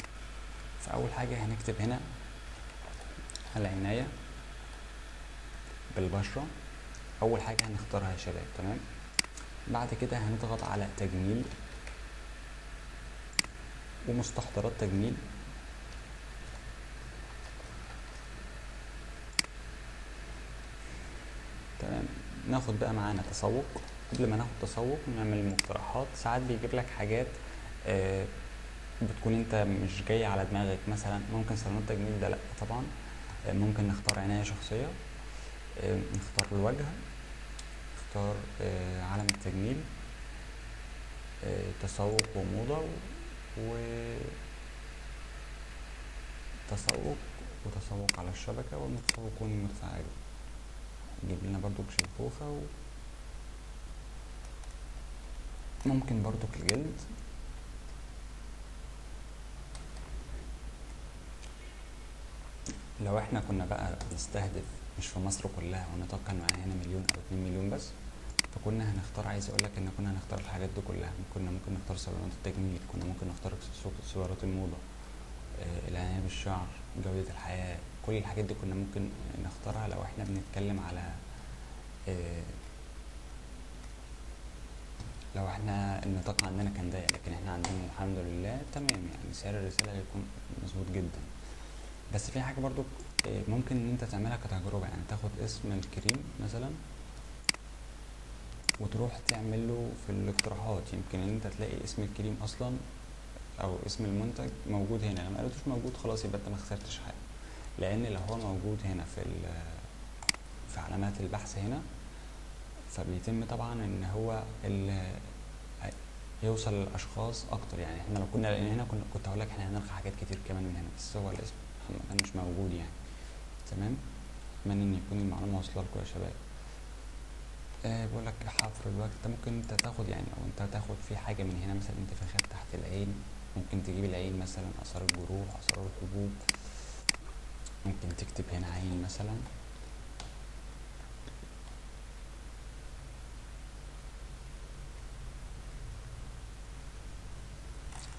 فأول حاجة هنكتب هنا العناية بالبشرة، أول حاجة هنختارها يا شباب. تمام. بعد كده هنضغط على تجميل ومستحضرات تجميل. ناخد بقى معانا تسوق. قبل ما ناخد تسوق نعمل مقترحات. ساعات بيجيب لك حاجات بتكون انت مش جاي على دماغك، مثلا ممكن صالون التجميل ده لا طبعا. ممكن نختار عناية شخصية، نختار الوجه، نختار عالم التجميل، تسوق وموضة، وتسوق وتسوق على الشبكة والمتسوقون المتفاعلون. نجيب لنا برضو شلبوفة، ممكن برضو الجلد. لو احنا كنا بقى بنستهدف مش في مصر كلها ونطاق كان معانا هنا 1,000,000 أو 2,000,000 بس، فكنا هنختار، عايز اقولك ان كنا هنختار الحاجات دي كلها. كنا ممكن نختار صالونات التجميل، كنا ممكن نختار اكسسوارات الموضة، العناية بالشعر، جودة الحياة. كل الحاجات دي كنا ممكن نختارها لو احنا بنتكلم على لو احنا النطاق عندنا كان ضيق. لكن احنا عندنا الحمد لله تمام، يعني سعر الرسالة هيكون مظبوط جدا. بس في حاجة برضو ممكن ان انت تعملها كتجربة، يعني تاخد اسم الكريم مثلا وتروح تعمل له في الاقتراحات. يمكن ان انت تلاقي اسم الكريم اصلا او اسم المنتج موجود هنا، لما لقيتوش موجود خلاص يبقى انت ما خسرتش حاجة. لان لو هو موجود هنا في علامات البحث هنا، فبيتم طبعا ان هو يوصل للاشخاص اكتر. يعني احنا لو كنا لان هنا كنت هقول لك احنا هنلغي حاجات كتير كمان من هنا، بس هو الاسم كان مش موجود يعني. تمام، اتمنى ان يكون المعلومه واصله لكم يا شباب. بقول لك حفر الوجه، انت ممكن انت تاخد يعني، او انت تاخد في حاجه من هنا مثلا انتفاخات تحت العين، ممكن تجيب العين مثلا، اثار الجروح، اثار الحبوب، ممكن تكتب هنا عين مثلا.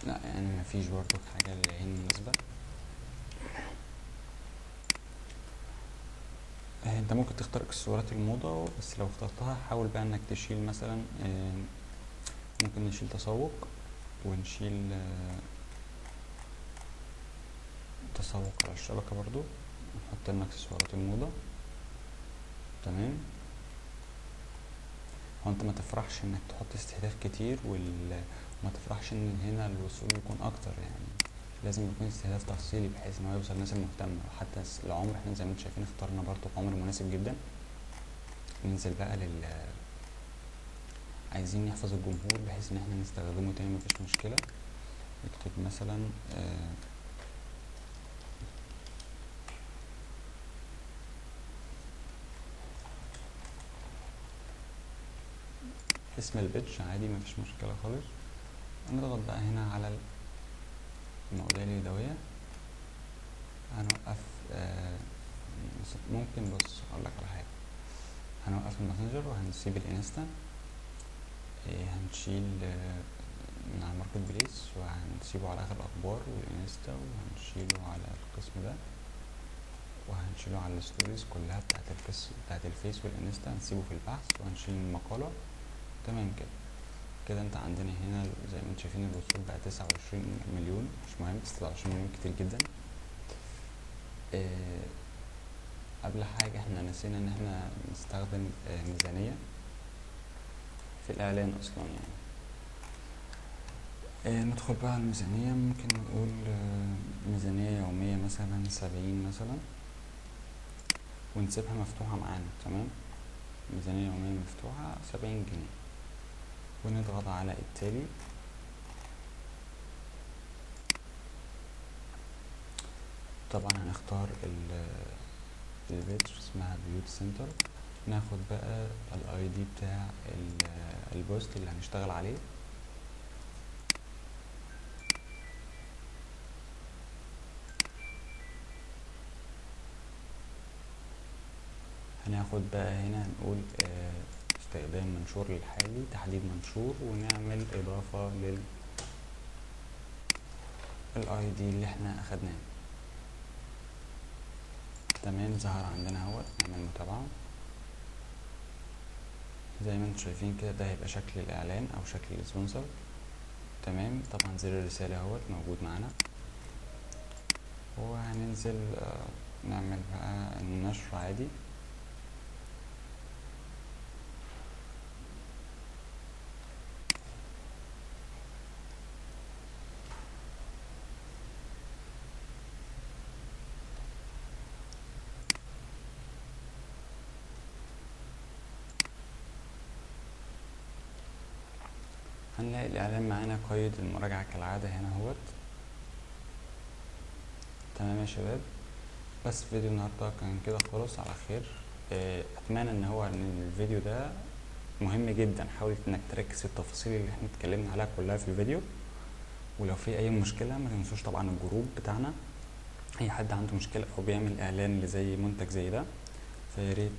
لا يعني مفيش برضو حاجه للعين مناسبه. انت ممكن تختار اكسسوارات الموضة، بس لو اخترتها حاول بقى انك تشيل مثلا ممكن نشيل تسوق، ونشيل تسوق على الشبكة برضو، ونحط لنا اكسسوارات الموضة. تمام. هو انت ما تفرحش انك تحط استهداف كتير وما تفرحش ان هنا الوصول يكون اكتر، يعني لازم يكون استهداف تفصيلي بحيث ان هو يوصل للناس المهتمة. وحتى العمر احنا زي ما انتم شايفين اخترنا برضو عمر مناسب جدا. ننزل بقى عايزين نحفظ الجمهور بحيث ان احنا نستخدمه تاني مفيش مشكلة. نكتب مثلا اسم البيتش عادي مفيش مشكلة خالص. نضغط بقى هنا على المقولة اليدوية، هنوقف ممكن بص اقولك على حاجة، هنوقف الماسنجر وهنسيب الانستا. هنشيل من على الماركت بليس وهنسيبه على اخر الاخبار والانستا، وهنشيله على القسم ده، وهنشيله على الستوريز كلها بتاعت الفيس والانستا، هنسيبه في البحث وهنشيل المقالة. تمام كده. كده انت عندنا هنا زي ما انتم شايفين الوصول بقى 29,000,000. مش مهم، بس 29,000,000 كتير جدا. قبل حاجة احنا نسينا ان احنا نستخدم ميزانية في الاعلان اصلا يعني. ندخل بقى على الميزانية. ممكن نقول ميزانية يومية مثلا 70 مثلا، ونسيبها مفتوحة معانا. تمام، ميزانية يومية مفتوحة 70 جنيه، ونضغط على التالي. طبعا هنختار البيج اسمها بيوت سنتر. ناخد بقى الاي دي بتاع البوست اللي هنشتغل عليه. هناخد بقى هنا نقول استخدام منشور للحالي، تحديد منشور، ونعمل اضافة للاي دي اللي احنا اخدناه. تمام، ظهر عندنا اهوت. نعمل متابعة زي ما انتم شايفين كده، ده هيبقى شكل الاعلان او شكل السبونسر. تمام، طبعا زر الرسالة اهوت موجود معانا، وهننزل نعمل بقى النشر عادي. هنلاقي الاعلان معانا قيد المراجعة كالعادة هنا اهوت. تمام يا شباب، بس فيديو النهاردة كان كده خلاص على خير. اتمنى ان الفيديو ده مهم جدا. حاول انك تركز في التفاصيل اللي احنا اتكلمنا عليها كلها في الفيديو، ولو في اي مشكلة ما تنسوش طبعا الجروب بتاعنا. اي حد عنده مشكلة او بيعمل اعلان لزي منتج زي ده فياريت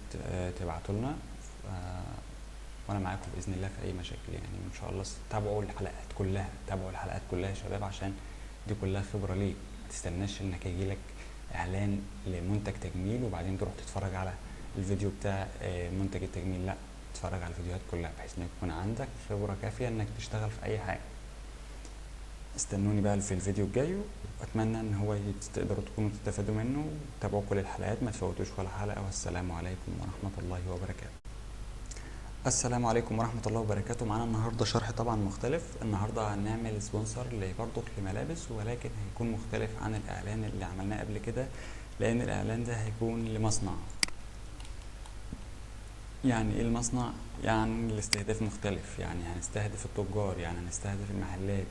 تبعتوا لنا، وانا معاكم باذن الله في اي مشاكل. يعني ان شاء الله تابعوا الحلقات كلها، تابعوا الحلقات كلها يا شباب، عشان دي كلها خبرة ليك. ما تستناش انك يجيلك اعلان لمنتج تجميل وبعدين تروح تتفرج على الفيديو بتاع منتج التجميل. لا، تتفرج على الفيديوهات كلها بحيث ان يكون عندك خبرة كافية انك تشتغل في اي حاجة. استنوني بقى في الفيديو الجاي، واتمنى ان هو تقدروا تكونوا تستفادوا منه. تابعوا كل الحلقات، ما تفوتوش ولا حلقة. والسلام عليكم ورحمة الله وبركاته. السلام عليكم ورحمة الله وبركاته. معانا النهاردة شرح طبعا مختلف. النهاردة هنعمل سبونسر برضه لملابس، ولكن هيكون مختلف عن الإعلان اللي عملناه قبل كده، لأن الإعلان ده هيكون لمصنع. يعني إيه المصنع؟ يعني الاستهداف مختلف. يعني هنستهدف التجار، يعني هنستهدف المحلات،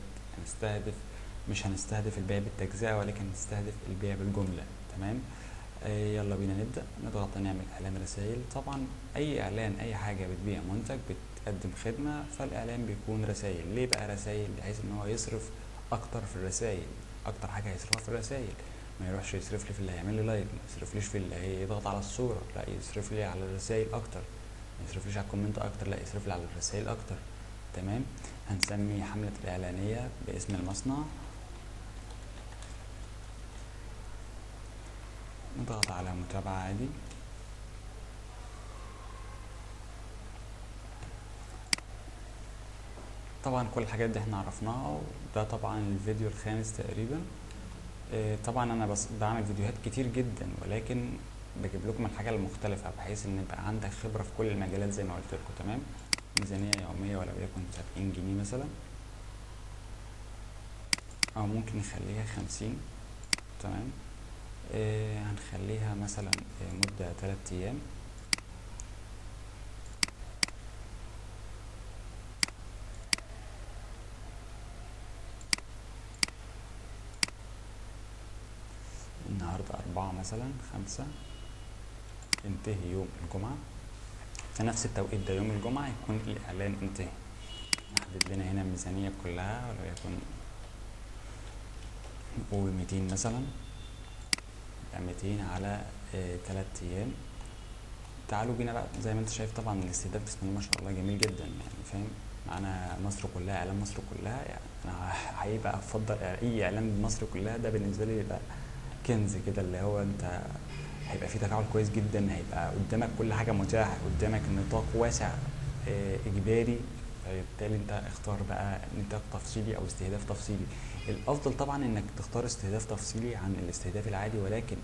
مش هنستهدف البيع بالتجزئة، ولكن هنستهدف البيع بالجملة. تمام. يلا بينا نبدأ. نضغط نعمل إعلان رسائل. طبعا أي إعلان، أي حاجة بتبيع منتج، بتقدم خدمة، فالإعلان بيكون رسائل. ليه بقى رسائل؟ بحيث إن هو يصرف أكتر في الرسائل. أكتر حاجة هيصرفها في الرسائل. ما يروحش يصرف لي في اللي هيعمل لي لايك، ما يصرفليش في اللي هيضغط على الصورة، لا يصرف لي على الرسائل أكتر. ما يصرفليش على الكومنت أكتر، لا يصرف لي على الرسائل أكتر. تمام. هنسمي حملة الإعلانية باسم المصنع. نضغط على متابعة عادي. طبعا كل الحاجات دي احنا عرفناها، وده طبعا الفيديو الخامس تقريبا. طبعا انا بس بعمل فيديوهات كتير جدا، ولكن بجيب لكم الحاجة المختلفة بحيث ان يبقى عندك خبرة في كل المجالات زي ما قلت لكم. تمام. ميزانية يومية ولو يكن 70 جنيه مثلا، او ممكن نخليها 50. تمام. هنخليها مثلا مدة 3 ايام. النهاردة 4 مثلا 5، ينتهي يوم الجمعة. في نفس التوقيت ده يوم الجمعة يكون الإعلان انتهي. نحدد لنا هنا الميزانية كلها، ولو يكون نقول 200 مثلا. 200 على 3 أيام. تعالوا بينا بقى. زي ما انت شايف طبعا الاستهداف بسم الله ما شاء الله جميل جدا، يعني فاهم. معانا مصر كلها، اعلان مصر كلها. يعني انا حقيقي بقى افضل اي اعلان بمصر كلها. ده بالنسبه لي يبقى كنز كده، اللي هو انت هيبقى في تفاعل كويس جدا، هيبقى قدامك كل حاجه متاحه، قدامك النطاق واسع اجباري. فبالتالي انت اختار بقى نطاق تفصيلي او استهداف تفصيلي. الافضل طبعا انك تختار استهداف تفصيلي عن الاستهداف العادي، ولكن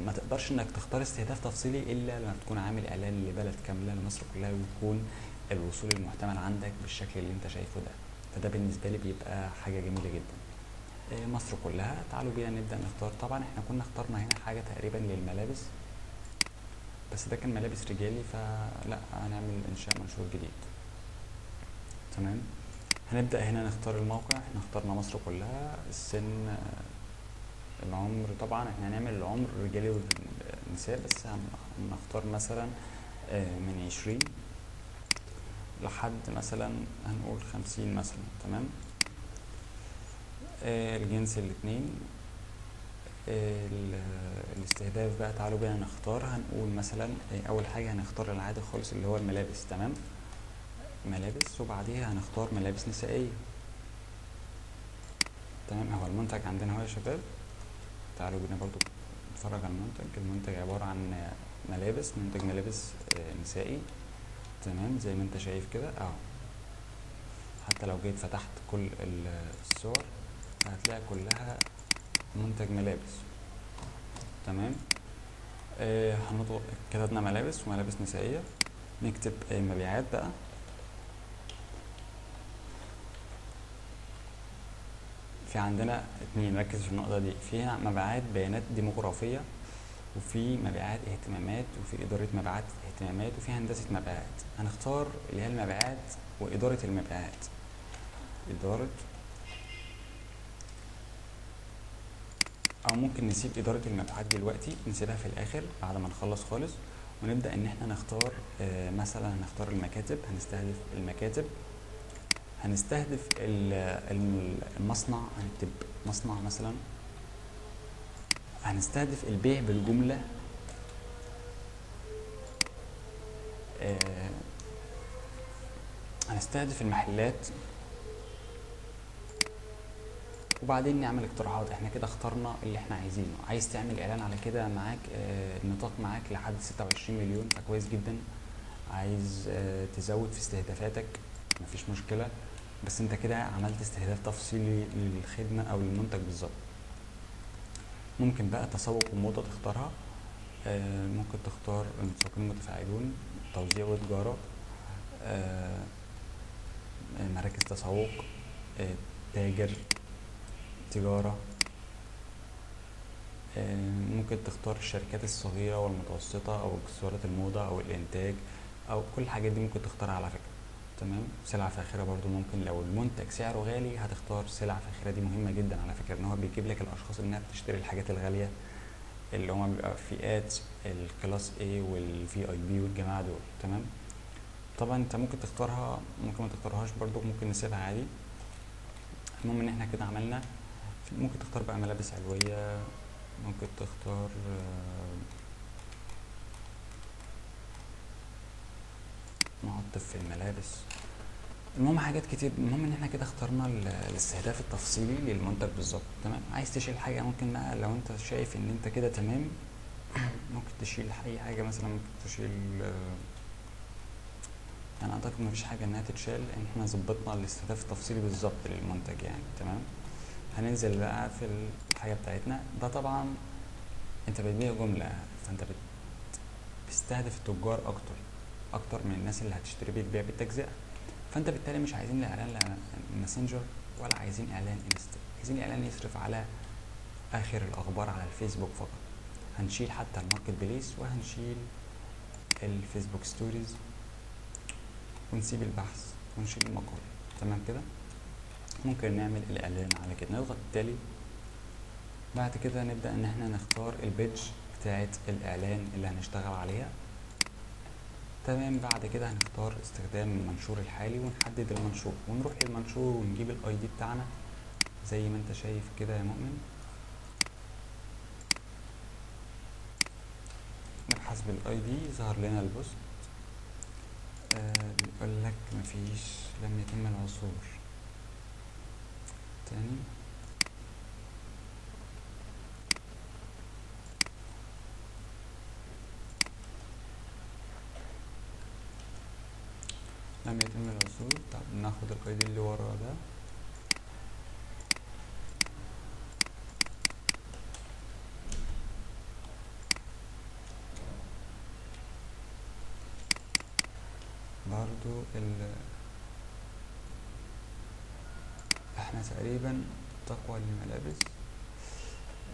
ما تقدرش انك تختار استهداف تفصيلي الا لما تكون عامل اعلان لبلد كامله لمصر كلها، ويكون الوصول المحتمل عندك بالشكل اللي انت شايفه ده. فده بالنسبه لي بيبقى حاجه جميله جدا. مصر كلها. تعالوا بينا نبدا نختار. طبعا احنا كنا اخترنا هنا حاجه تقريبا للملابس، بس ده كان ملابس رجالي، فلا هنعمل انشاء منشور جديد. تمام. هنبدا هنا نختار الموقع. احنا اخترنا مصر كلها. السن، العمر، طبعا احنا هنعمل العمر رجالي والنساء، بس هنختار مثلا من 20 لحد مثلا هنقول 50 مثلا. تمام. الجنس الاتنين. الاستهداف بقى تعالوا بينا نختار. هنقول مثلا اول حاجة هنختار العادي خالص اللي هو الملابس. تمام. ملابس، وبعديها هنختار ملابس نسائية. تمام. هو المنتج عندنا هو يا شباب. تعالوا بينا برضو نتفرج على المنتج. المنتج عبارة عن ملابس، منتج ملابس نسائي. تمام. زي ما انت شايف كده اهو. حتى لو جيت فتحت كل الصور هتلاقي كلها منتج ملابس. تمام. هنضغط كتبنا ملابس وملابس نسائية. نكتب مبيعات بقى. في عندنا اتنين، ركز في النقطة دي. في هنا مبيعات بيانات ديموغرافية. وفي مبيعات اهتمامات، وفي إدارة مبيعات اهتمامات، وفي هندسة مبيعات. هنختار اللي هي المبيعات وإدارة المبيعات. إدارة، أو ممكن نسيب إدارة المبيعات دلوقتي، نسيبها في الآخر بعد ما نخلص خالص، ونبدأ إن احنا نختار مثلا هنختار المكاتب، هنستهدف المكاتب، هنستهدف المصنع، هنكتب مصنع مثلا، هنستهدف البيع بالجملة، هنستهدف المحلات، وبعدين نعمل اقتراحات. احنا كده اخترنا اللي احنا عايزينه. عايز تعمل اعلان على كده معاك النطاق معاك لحد 26 مليون، فكويس جدا. عايز تزود في استهدافاتك، مفيش مشكلة، بس انت كده عملت استهداف تفصيلي للخدمة او للمنتج بالظبط. ممكن بقى تسوق وموضة تختارها، ممكن تختار المتسوقين المتفاعلون، توزيع وتجارة، مراكز تسوق، تاجر، تجارة. ممكن تختار الشركات الصغيرة والمتوسطة أو اكسسوارات الموضة أو الإنتاج، أو كل الحاجات دي ممكن تختارها على فكرة. تمام. سلع فاخرة برضو ممكن، لو المنتج سعره غالي هتختار سلع فاخرة. دي مهمة جدا على فكرة، إن هو بيجيب لك الأشخاص إنها بتشتري الحاجات الغالية، اللي هما بيبقى فئات الكلاس A والفي اي بي والجماعة دول. تمام. طبعا انت ممكن تختارها، ممكن ما تختارهاش برضو، ممكن نسيبها عادي. المهم ان احنا كده عملنا. ممكن تختار بقى ملابس علوية، ممكن تختار معطف في الملابس. المهم حاجات كتير. المهم ان احنا كده اخترنا الاستهداف التفصيلي للمنتج بالظبط. تمام. عايز تشيل حاجة ممكن بقى، لو انت شايف ان انت كده تمام، ممكن تشيل اي حاجة. مثلا ممكن تشيل يعني اعتقد مفيش حاجة انها تتشال، لان احنا ظبطنا الاستهداف التفصيلي بالظبط للمنتج يعني. تمام. هننزل بقى في الحاجة بتاعتنا. ده طبعا انت بتبيع جملة، فانت بتستهدف التجار اكتر من الناس اللي هتشتري بتبيع بالتجزئة. فانت بالتالي مش عايزين الاعلان ماسنجر، ولا عايزين اعلان انستا، عايزين اعلان يصرف على اخر الاخبار على الفيسبوك فقط. هنشيل حتى الماركت بليس، وهنشيل الفيسبوك ستوريز، ونسيب البحث، ونشيل المقال. تمام كده. ممكن نعمل الاعلان على كده، نضغط التالي. بعد كده نبدأ ان احنا نختار البيدج بتاعت الاعلان اللي هنشتغل عليها. تمام. بعد كده هنختار استخدام المنشور الحالي، ونحدد المنشور، ونروح للمنشور، ونجيب الاي دي بتاعنا زي ما انت شايف كده يا مؤمن. نبحث بالاي دي، ظهر لنا البوست. بيقول لك مفيش، لم يتم العثور. تاني. لم يتم العثور. طب ناخد الاي دي اللي ورا ده. برضو احنا تقريبا تقوى للملابس،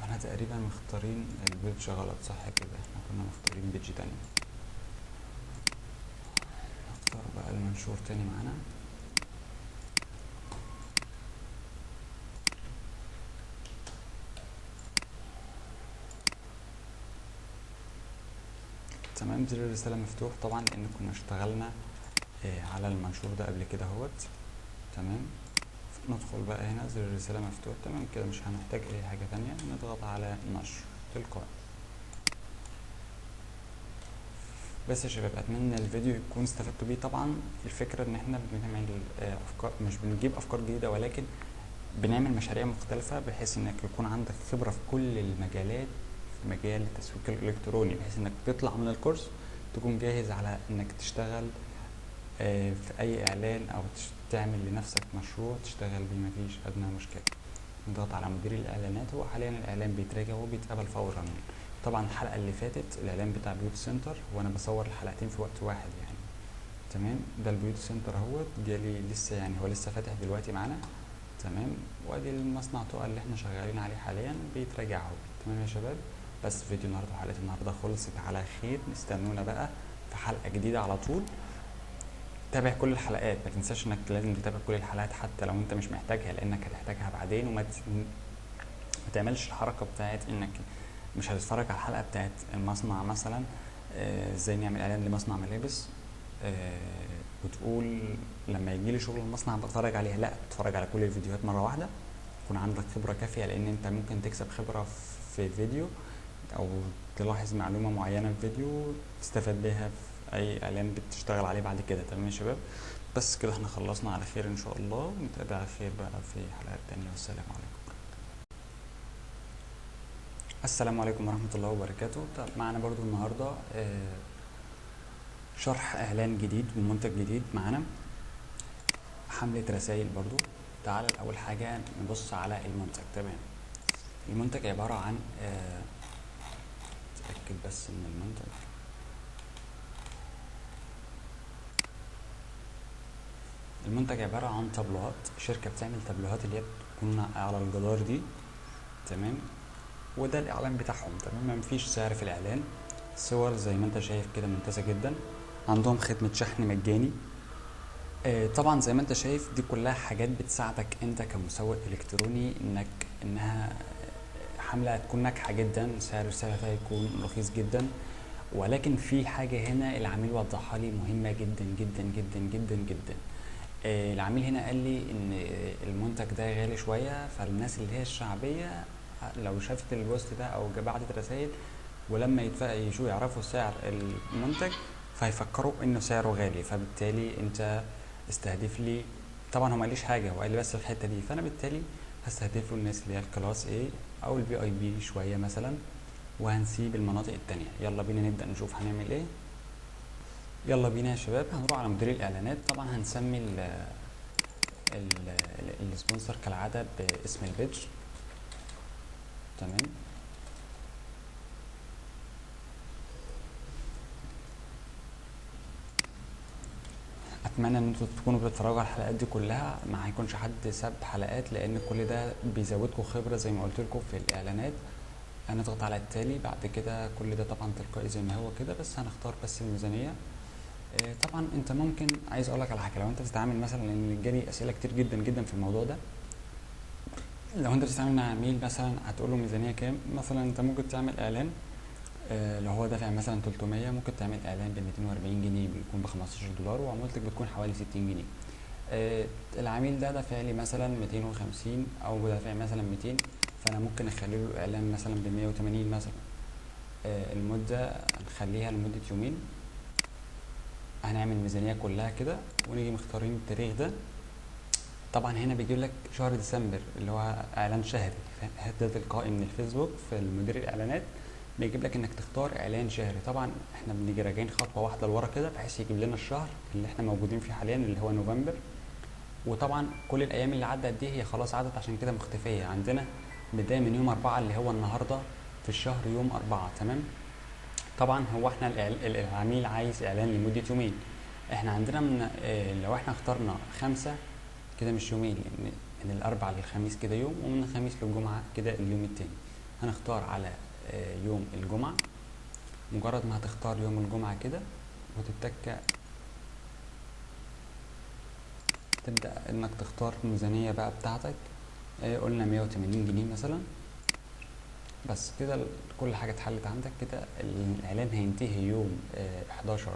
احنا تقريبا مختارين البيدج غلط، صح كده؟ احنا كنا مختارين بيدج تاني. نختار بقى المنشور تاني معانا. تمام. زر الرسالة مفتوح طبعا، لان كنا اشتغلنا على المنشور ده قبل كده اهوت. تمام. ندخل بقى هنا، زر الرسالة مفتوح. تمام كده، مش هنحتاج اي حاجة تانية. نضغط على نشر تلقائي. بس يا شباب، اتمنى الفيديو يكون استفدتوا بيه. طبعا الفكرة ان احنا بنعمل افكار، مش بنجيب افكار جديدة، ولكن بنعمل مشاريع مختلفة، بحيث انك يكون عندك خبرة في كل المجالات، في مجال التسويق الالكتروني، بحيث انك تطلع من الكورس تكون جاهز على انك تشتغل في اي اعلان، او تعمل لنفسك مشروع تشتغل بيه، مفيش ادنى مشكلة. نضغط على مدير الاعلانات. هو حاليا الاعلان بيتراجع وبيتقبل فورا. طبعا الحلقة اللي فاتت الاعلان بتاع بيوت سنتر، وانا بصور الحلقتين في وقت واحد يعني. تمام. ده البيوت سنتر اهوت جالي لسه، يعني هو لسه فاتح دلوقتي معانا. تمام. وادي المصنع طوق اللي احنا شغالين عليه حاليا بيتراجع اهو. تمام يا شباب. بس فيديو النهارده وحلقه النهارده خلصت على خير، نستنونا بقى في حلقه جديده على طول. تابع كل الحلقات، ما تنساش انك لازم تتابع كل الحلقات حتى لو انت مش محتاجها، لانك هتحتاجها بعدين. ما تعملش الحركه بتاعت انك مش هتتفرج على الحلقه بتاعت المصنع مثلا، ازاي نعمل اعلان لمصنع ملابس، وتقول لما يجي لي شغل المصنع بتفرج عليها. لا، تتفرج على كل الفيديوهات مره واحده، يكون عندك خبره كافيه، لان انت ممكن تكسب خبره في فيديو او تلاحظ معلومه معينه في فيديو تستفاد بيها في اي اعلان بتشتغل عليه بعد كده. تمام يا شباب؟ بس كده احنا خلصنا على خير ان شاء الله، ونتقابل على خير بقى في حلقات تانية، والسلام عليكم. السلام عليكم ورحمة الله وبركاته. طب معنا برضو النهاردة شرح اعلان جديد ومنتج جديد معنا، حملة رسائل برضو. تعال اول حاجة نبص على المنتج. تمام، المنتج عبارة عن اتأكد بس ان المنتج عبارة عن تابلوهات، شركة بتعمل تابلوهات اللي هي بتكون على الجدار دي. تمام، وده الاعلان بتاعهم. تمام، مفيش سعر في الاعلان، صور زي ما انت شايف كده ممتازة جدا، عندهم خدمة شحن مجاني. طبعا زي ما انت شايف دي كلها حاجات بتساعدك انت كمسوق الكتروني انها حملة تكون ناجحة جدا، سعرها يكون رخيص جدا. ولكن في حاجة هنا العميل وضحها لي مهمة جدا جدا جدا جدا جدا. العميل هنا قال لي ان المنتج ده غالي شوية، فالناس اللي هي الشعبية لو شافت البوست ده او بعتت رسائل ولما يشوفوا يعرفوا سعر المنتج فهيفكروا انه سعره غالي، فبالتالي انت استهدف لي. طبعا هو ما قاليش حاجه، هو قال لي بس الحته دي، فانا بالتالي هستهدف له الناس اللي هي الكلاس A او البي اي بي شويه مثلا، وهنسيب المناطق التانية. يلا بينا نبدا نشوف هنعمل ايه. يلا بينا يا شباب، هنروح على مدير الاعلانات. طبعا هنسمي السبونسر كالعاده باسم البيدج. تمام، اتمنى ان انتوا تكونوا بتتفرجوا على الحلقات دي كلها، ما هيكونش حد ساب حلقات، لان كل ده بيزودكم خبره زي ما قلت لكم في الاعلانات. هنضغط على التالي بعد كده، كل ده طبعا تلقائي زي ما هو كده، بس هنختار بس الميزانيه. طبعا انت ممكن، عايز اقول لك على حاجه، لو انت بتتعامل مثلا، لان جالي اسئله كتير جدا جدا في الموضوع ده، لو انت بتتعامل مع عميل مثلا هتقول له ميزانيه كام. مثلا انت ممكن تعمل اعلان، لو هو دافع مثلا 300 ممكن تعمل اعلان ب 240 جنيه بيكون ب 15 دولار، وعمولتك بتكون حوالي 60 جنيه. العميل ده دافع لي مثلا 250 او دافع مثلا 200، فانا ممكن اخلي له الاعلان مثلا ب 180 مثلا. المده هنخليها لمده يومين. هنعمل الميزانيه كلها كده ونيجي مختارين التاريخ ده. طبعا هنا بيجيب لك شهر ديسمبر اللي هو اعلان شهري، ده تلقائي من الفيسبوك في المدير الاعلانات بيجيب لك انك تختار اعلان شهري. طبعا احنا بنيجي راجعين خطوه واحده لورا كده بحيث يجيب لنا الشهر اللي احنا موجودين فيه حاليا اللي هو نوفمبر. وطبعا كل الايام اللي عدت دي هي خلاص عدت، عشان كده مختفيه عندنا بدايه من يوم 4 اللي هو النهارده في الشهر يوم 4. تمام، طبعا هو احنا العميل عايز اعلان لمده يومين. احنا عندنا من لو احنا اخترنا 5 كده مش يومين، لان من الاربع للخميس كده يوم، ومن الخميس للجمعه كده اليوم التاني. هنختار على يوم الجمعه. مجرد ما هتختار يوم الجمعه كده وتتك تبدا انك تختار الميزانيه بقى بتاعتك. قلنا 180 جنيه مثلا. بس كده كل حاجه اتحلت عندك كده. الاعلان هينتهي يوم 11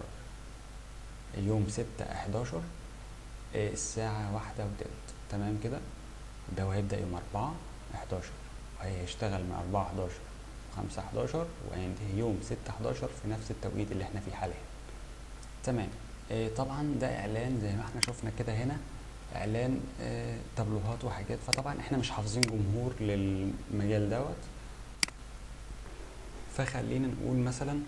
يوم 6/11 الساعه 1:03. تمام كده، ده هيبدأ يوم 4/11 وهيشتغل من 4/11 5/11 وهينتهي يوم 6/11 في نفس التوقيت اللي احنا فيه حاليا. تمام، طبعا ده اعلان زي ما احنا شفنا كده هنا، اعلان تابلوهات وحاجات. فطبعا احنا مش حافظين جمهور للمجال دوت، فخلينا نقول مثلا،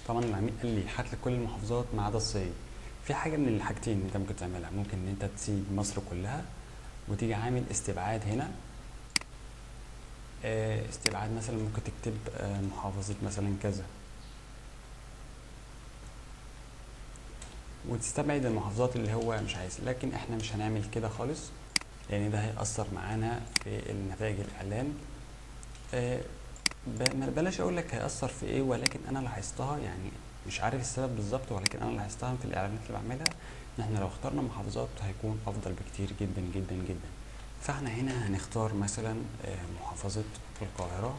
طبعا العميل قال لي هات لي كل المحافظات ما عدا الصعيد. في حاجه من الحاجتين انت ممكن تعملها، ممكن ان انت تسيب مصر كلها وتيجي عامل استبعاد هنا. استبعاد مثلا ممكن تكتب محافظة مثلا كذا، وتستبعد المحافظات اللي هو مش عايز. لكن احنا مش هنعمل كده خالص، لان ده هيأثر معانا في النتائج الاعلان. بلاش اقول لك هيأثر في ايه، ولكن انا لاحظتها يعني، مش عارف السبب بالظبط، ولكن انا لاحظتها في الاعلانات اللي بعملها ان احنا لو اخترنا محافظات هيكون افضل بكتير جدا جدا جدا. فاحنا هنا هنختار مثلا محافظة القاهرة،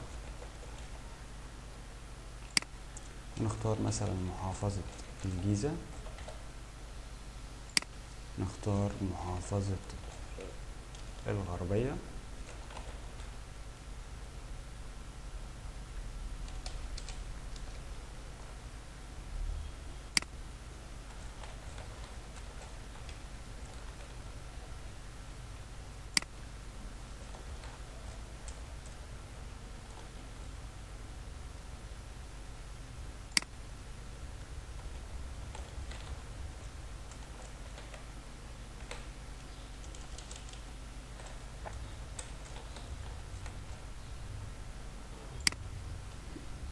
نختار مثلا محافظة الجيزة، نختار محافظة الغربية،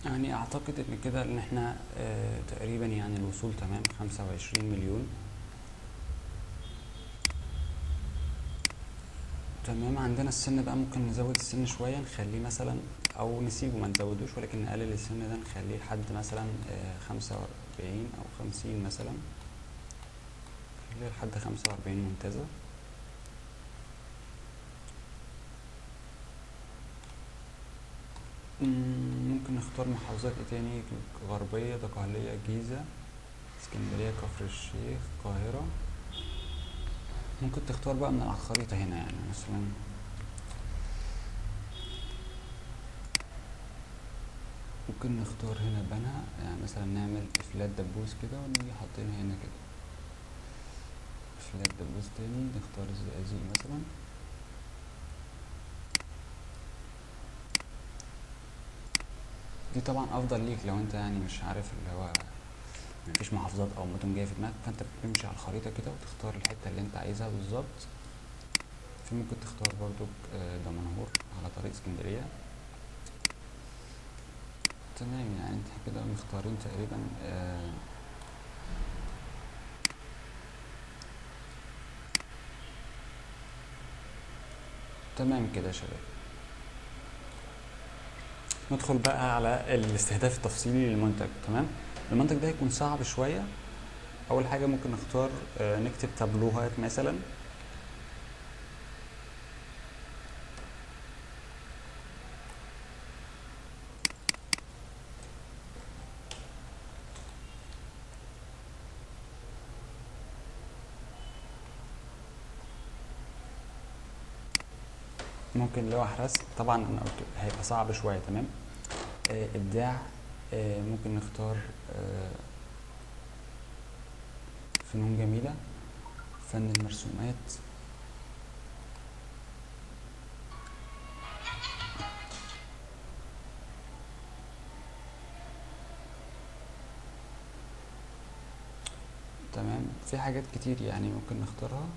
يعني اعتقد ان كده ان احنا تقريبا يعني الوصول تمام. 25 مليون تمام. عندنا السن بقى، ممكن نزود السن شوية، نخليه مثلا او نسيبه ما نزودوش، ولكن نقلل السن ده نخليه لحد مثلا 45 او 50 مثلا، نخليه لحد 45 ممتازة. ممكن نختار محافظات ايه تاني؟ غربية، دقهلية، جيزة، اسكندرية، كفر الشيخ، القاهرة. ممكن تختار بقى من على الخريطة هنا، يعني مثلا ممكن نختار هنا بنها، يعني مثلا نعمل افلات دبوس كده ونيجي حاطينها هنا كده، افلات دبوس تاني. نختار الزقازيق مثلا. دي طبعا افضل ليك لو انت يعني مش عارف اللي هو مفيش محافظات او مدن جايه في دماغك، فانت بتمشي على الخريطه كده وتختار الحته اللي انت عايزها بالظبط. في ممكن تختار برضو دمنهور على طريق اسكندريه. تمام، يعني انت كده مختارين تقريبا تمام كده يا شباب. ندخل بقى على الاستهداف التفصيلي للمنتج. تمام، المنتج ده هيكون صعب شويه. اول حاجه ممكن نختار نكتب تابلوهات مثلا. ممكن لوح رسم، طبعا انا قلت هيبقى صعب شويه. تمام، ابداع، ممكن نختار فنون جميله، فن المرسومات. تمام، في حاجات كتير يعني ممكن نختارها.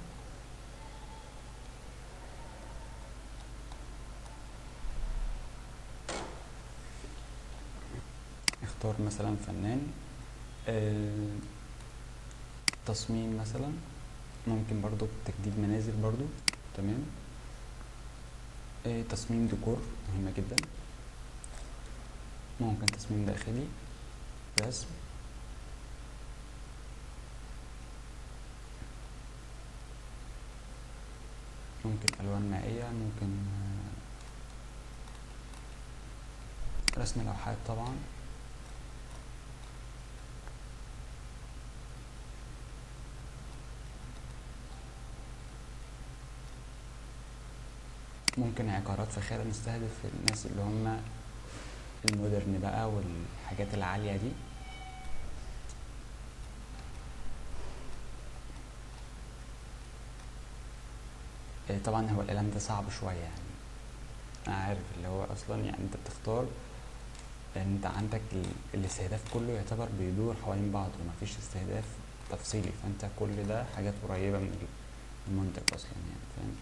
نختار مثلا فنان، آه، تصميم مثلا، ممكن برضو تجديد منازل برضو. تمام، تصميم ديكور مهمة جدا، ممكن تصميم داخلي، رسم، ممكن ألوان مائية، ممكن رسم لوحات طبعا. ممكن عقارات فاخرة، نستهدف الناس اللي هم المودرن بقى والحاجات العالية دي. طبعا هو الإعلان ده صعب شوية يعني، أنا عارف اللي هو أصلا يعني أنت بتختار، أنت عندك الاستهداف كله يعتبر بيدور حوالين بعض ومفيش استهداف تفصيلي، فأنت كل ده حاجات قريبة من المنتج أصلا يعني، فاهم.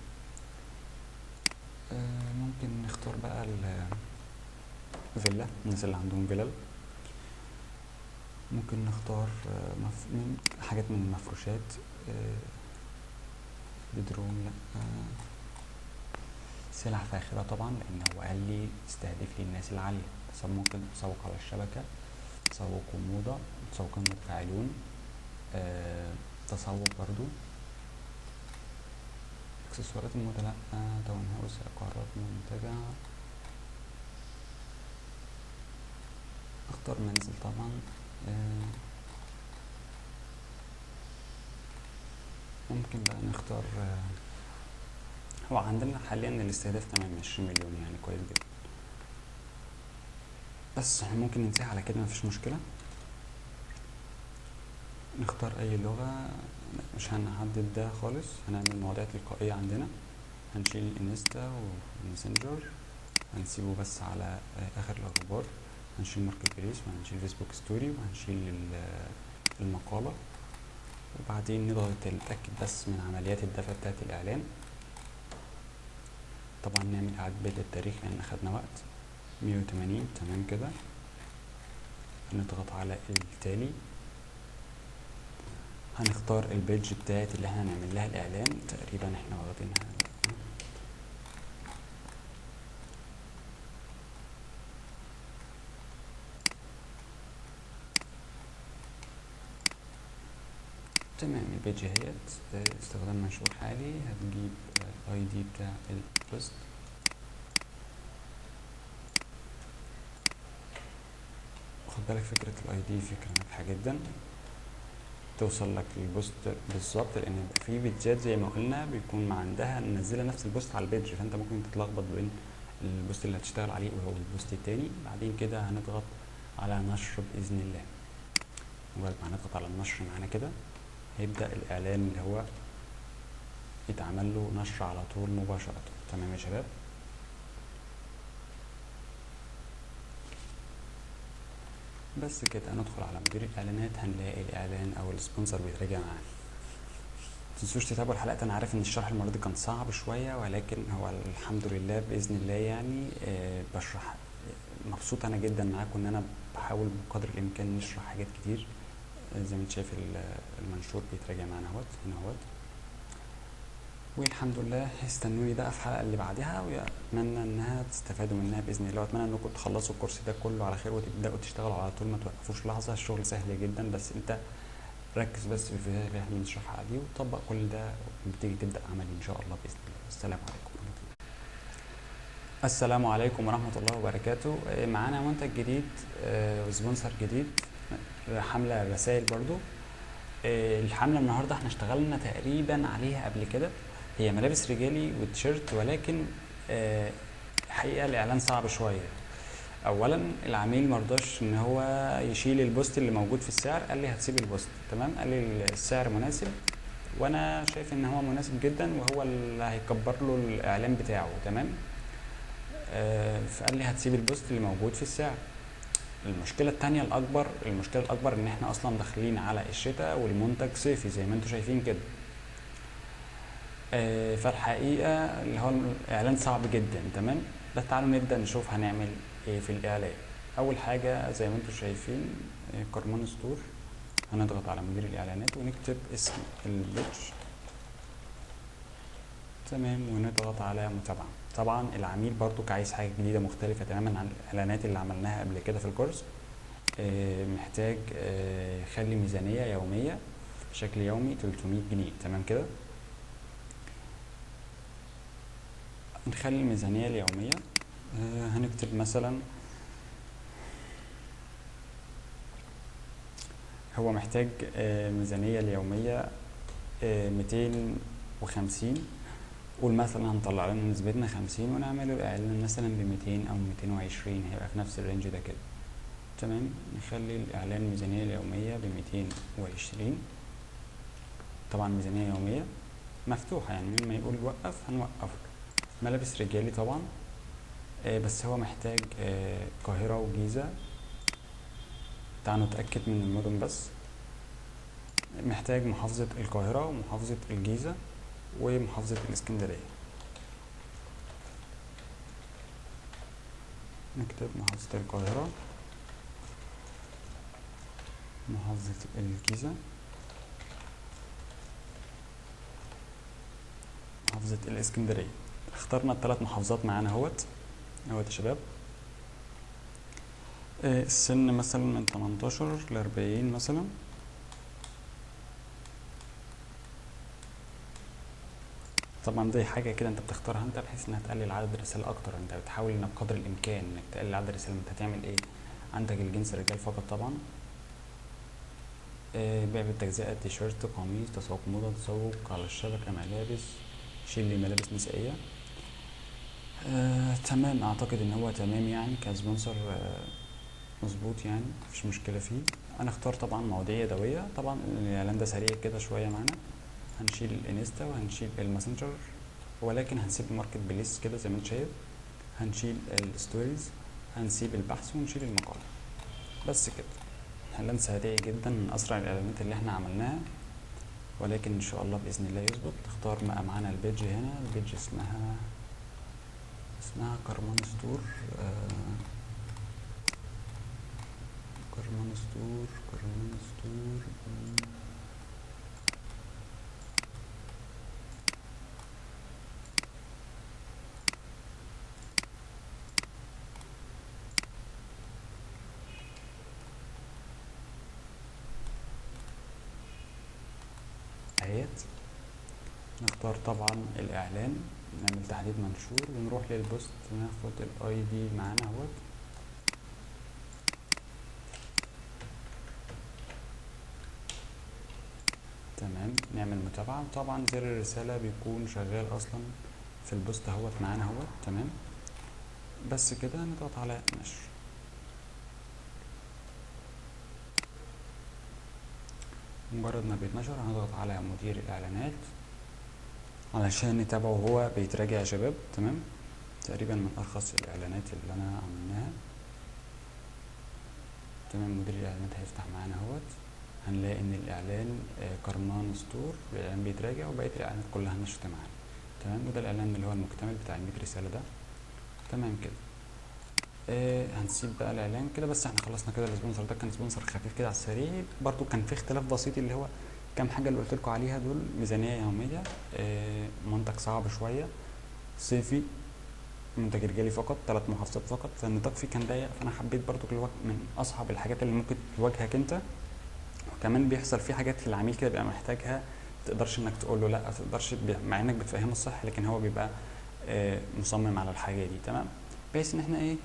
ممكن نختار بقى الفيلا، الناس اللي عندهم فيلل. ممكن نختار حاجات من المفروشات، بدروم لا، سلع فاخرة طبعا، لأن هو قال لي استهدف لي الناس العالية، ممكن تسوق على الشبكة، تسوق وموضة، تسوق المتفاعلون، تسوق برضو اكسسوارات الموضة لأ، تاون هاوس، عقارات منتجة، اختار منزل طبعا. ممكن بقى نختار هو عندنا حاليا الاستهداف تمام 20 مليون يعني كويس جدا، بس احنا ممكن ننتهي على كده مفيش مشكلة. نختار اي لغة، مش هنحدد ده خالص، هنعمل مواضيع تلقائية عندنا. هنشيل انستا وماسنجر، هنسيبه بس على اخر الاخبار. هنشيل ماركت بليس، وهنشيل فيسبوك ستوري، وهنشيل المقالة، وبعدين نضغط نتأكد بس من عمليات الدفع بتاعت الإعلان. طبعا نعمل إعادة بدء التاريخ لأن أخدنا وقت. 180 تمام كده. نضغط على التالي، هنختار البيج بتاعت اللي احنا هنعمل لها الإعلان، تقريبا احنا واخدينها. تمام البيج اهيت. استخدام منشور حالي، هتجيب الاي دي بتاع البوست. خد بالك فكرة الاي دي فكرة ناجحة جدا، توصل لك البوست بالظبط، لان يبقى في بيجات زي ما قلنا بيكون عندها منزله نفس البوست على البيج، فانت ممكن تتلخبط بين البوست اللي هتشتغل عليه وهو البوست التاني. بعدين كده هنضغط على نشر باذن الله. مجرد ما هنضغط على النشر معانا كده هيبدا الاعلان اللي هو يتعمل له نشر على طول مباشره. تمام يا شباب. بس كده هندخل على مدير الاعلانات، هنلاقي الاعلان او السبونسر بيتراجع معانا. متنسوش تتابعوا الحلقات. انا عارف ان الشرح المره دي كان صعب شويه، ولكن هو الحمد لله باذن الله يعني بشرح. مبسوط انا جدا معاكم ان انا بحاول بقدر الامكان نشرح حاجات كتير. زي ما انت شايف المنشور بيتراجع معانا اهوت هنا اهوت. والحمد لله استنوني بقى في الحلقه اللي بعدها، واتمنى انها تستفادوا منها باذن الله، واتمنى انكم تخلصوا الكورس ده كله على خير وتبداوا تشتغلوا على طول، ما توقفوش لحظه. الشغل سهل جدا، بس انت ركز بس في الفيديوهات اللي احنا بنشرحها دي وطبق كل ده وتيجي تبدا عملي ان شاء الله باذن الله. السلام عليكم ورحمه الله. السلام عليكم ورحمه الله وبركاته. معانا منتج جديد وسبونسر جديد، حمله رسائل برضو. الحمله النهارده احنا اشتغلنا تقريبا عليها قبل كده، هي ملابس رجالي وتيشيرت، ولكن حقيقه الاعلان صعب شويه. اولا العميل مرضاش ان هو يشيل البوست اللي موجود في السعر، قال لي هتسيب البوست. تمام، قال لي السعر مناسب وانا شايف ان هو مناسب جدا وهو اللي هيكبر له الاعلان بتاعه. تمام. فقال لي هتسيب البوست اللي موجود في السعر. المشكله الاكبر ان احنا اصلا داخلين على الشتاء والمنتج صيفي زي ما انتم شايفين كده. فالحقيقه اللي هو الاعلان صعب جدا. تمام، بس تعالوا نبدا نشوف هنعمل ايه في الاعلان. اول حاجه زي ما انتم شايفين كارمان ستور، هنضغط على مدير الاعلانات ونكتب اسم البيج. تمام، ونضغط على متابعه. طبعا العميل برضو عايز حاجه جديده مختلفه تماما عن الاعلانات اللي عملناها قبل كده في الكورس. محتاج يخلي ميزانيه يوميه بشكل يومي 300 جنيه. تمام كده، نخلي الميزانيه اليوميه هنكتب مثلا هو محتاج ميزانية اليومية 250. قول مثلا هنطلع لنا نسبتنا 50 ونعمله الإعلان مثلا ب200 أو 220، هيبقى في نفس الرينج ده كده. تمام، نخلي الإعلان ميزانية اليومية ب220. طبعا ميزانية يومية مفتوحة، يعني لما يقول وقف هنوقف. ملابس رجالي طبعا، بس هو محتاج القاهرة وجيزة. تعالوا نتأكد من المدن بس. محتاج محافظة القاهرة ومحافظة الجيزة ومحافظة الإسكندرية. نكتب محافظة القاهرة، محافظة الجيزة، محافظة الإسكندرية. اخترنا ال3 محافظات معانا اهوت يا شباب. السن مثلا من 18 ل 40 مثلا. طبعا دي حاجة كده انت بتختارها انت بحيث انها تقلل عدد الرسائل اكتر. انت بتحاول انك بقدر الامكان انك تقلل عدد الرسائل. انت هتعمل ايه؟ عندك الجنس رجال فقط طبعا، بيع بالتجزئة، تيشيرت، قميص، تسوق موضة، تسوق على الشبكة، ملابس، شيل لي ملابس نسائية. تمام، اعتقد ان هو تمام يعني كسبونسر. مظبوط يعني مفيش مشكلة فيه. هنختار طبعا مواضيع يدوية. طبعا الاعلان ده سريع كده شوية معانا. هنشيل الانستا وهنشيل الماسنجر، ولكن هنسيب الماركت بليس كده زي ما انت شايف. هنشيل الستوريز، هنسيب البحث ونشيل المقالة. بس كده. اعلان سريع جدا من اسرع الاعلانات اللي احنا عملناها، ولكن ان شاء الله باذن الله يظبط. نختار بقى معانا البيج هنا. البيج اسمها كرمان ستور. كرمان ستور. اهيت. نختار طبعا الاعلان، نعمل تحديد منشور ونروح للبوست، ناخد الاي دي معانا اهوت. تمام، نعمل متابعة. طبعا زر الرسالة بيكون شغال اصلا في البوست اهوت معانا اهوت. تمام، بس كده نضغط على نشر. مجرد ما بيتنشر هنضغط على مدير الاعلانات علشان نتابعه وهو بيتراجع يا شباب. تمام، تقريبا من ارخص الاعلانات اللي انا عملناها. تمام، مدير الاعلانات هيفتح معانا اهوت. هنلاقي ان الاعلان كرمان ستور الاعلان بيتراجع وبقيه الاعلانات كلها نشرت معانا. تمام، وده الاعلان اللي هو المكتمل بتاع ال 100 رساله ده. تمام كده. هنسيب بقى الاعلان كده. بس احنا خلصنا كده. السبونسر ده كان سبونسر خفيف كده على السريع. برضو كان في اختلاف بسيط اللي هو كام حاجه اللي قلت لكم عليها دول. ميزانيه يوميه، منتج صعب شويه، صيفي، منتج رجالي فقط، 3 محافظات فقط، فالنطاق فيه كان ضيق. فانا حبيت برضو من اصعب الحاجات اللي ممكن تواجهك انت. وكمان بيحصل فيه حاجات العميل كده بيبقى محتاجها، تقدرش انك تقول له لا، تقدرش مع انك بتفهمه الصح، لكن هو بيبقى مصمم على الحاجه دي. تمام، بحيث ان احنا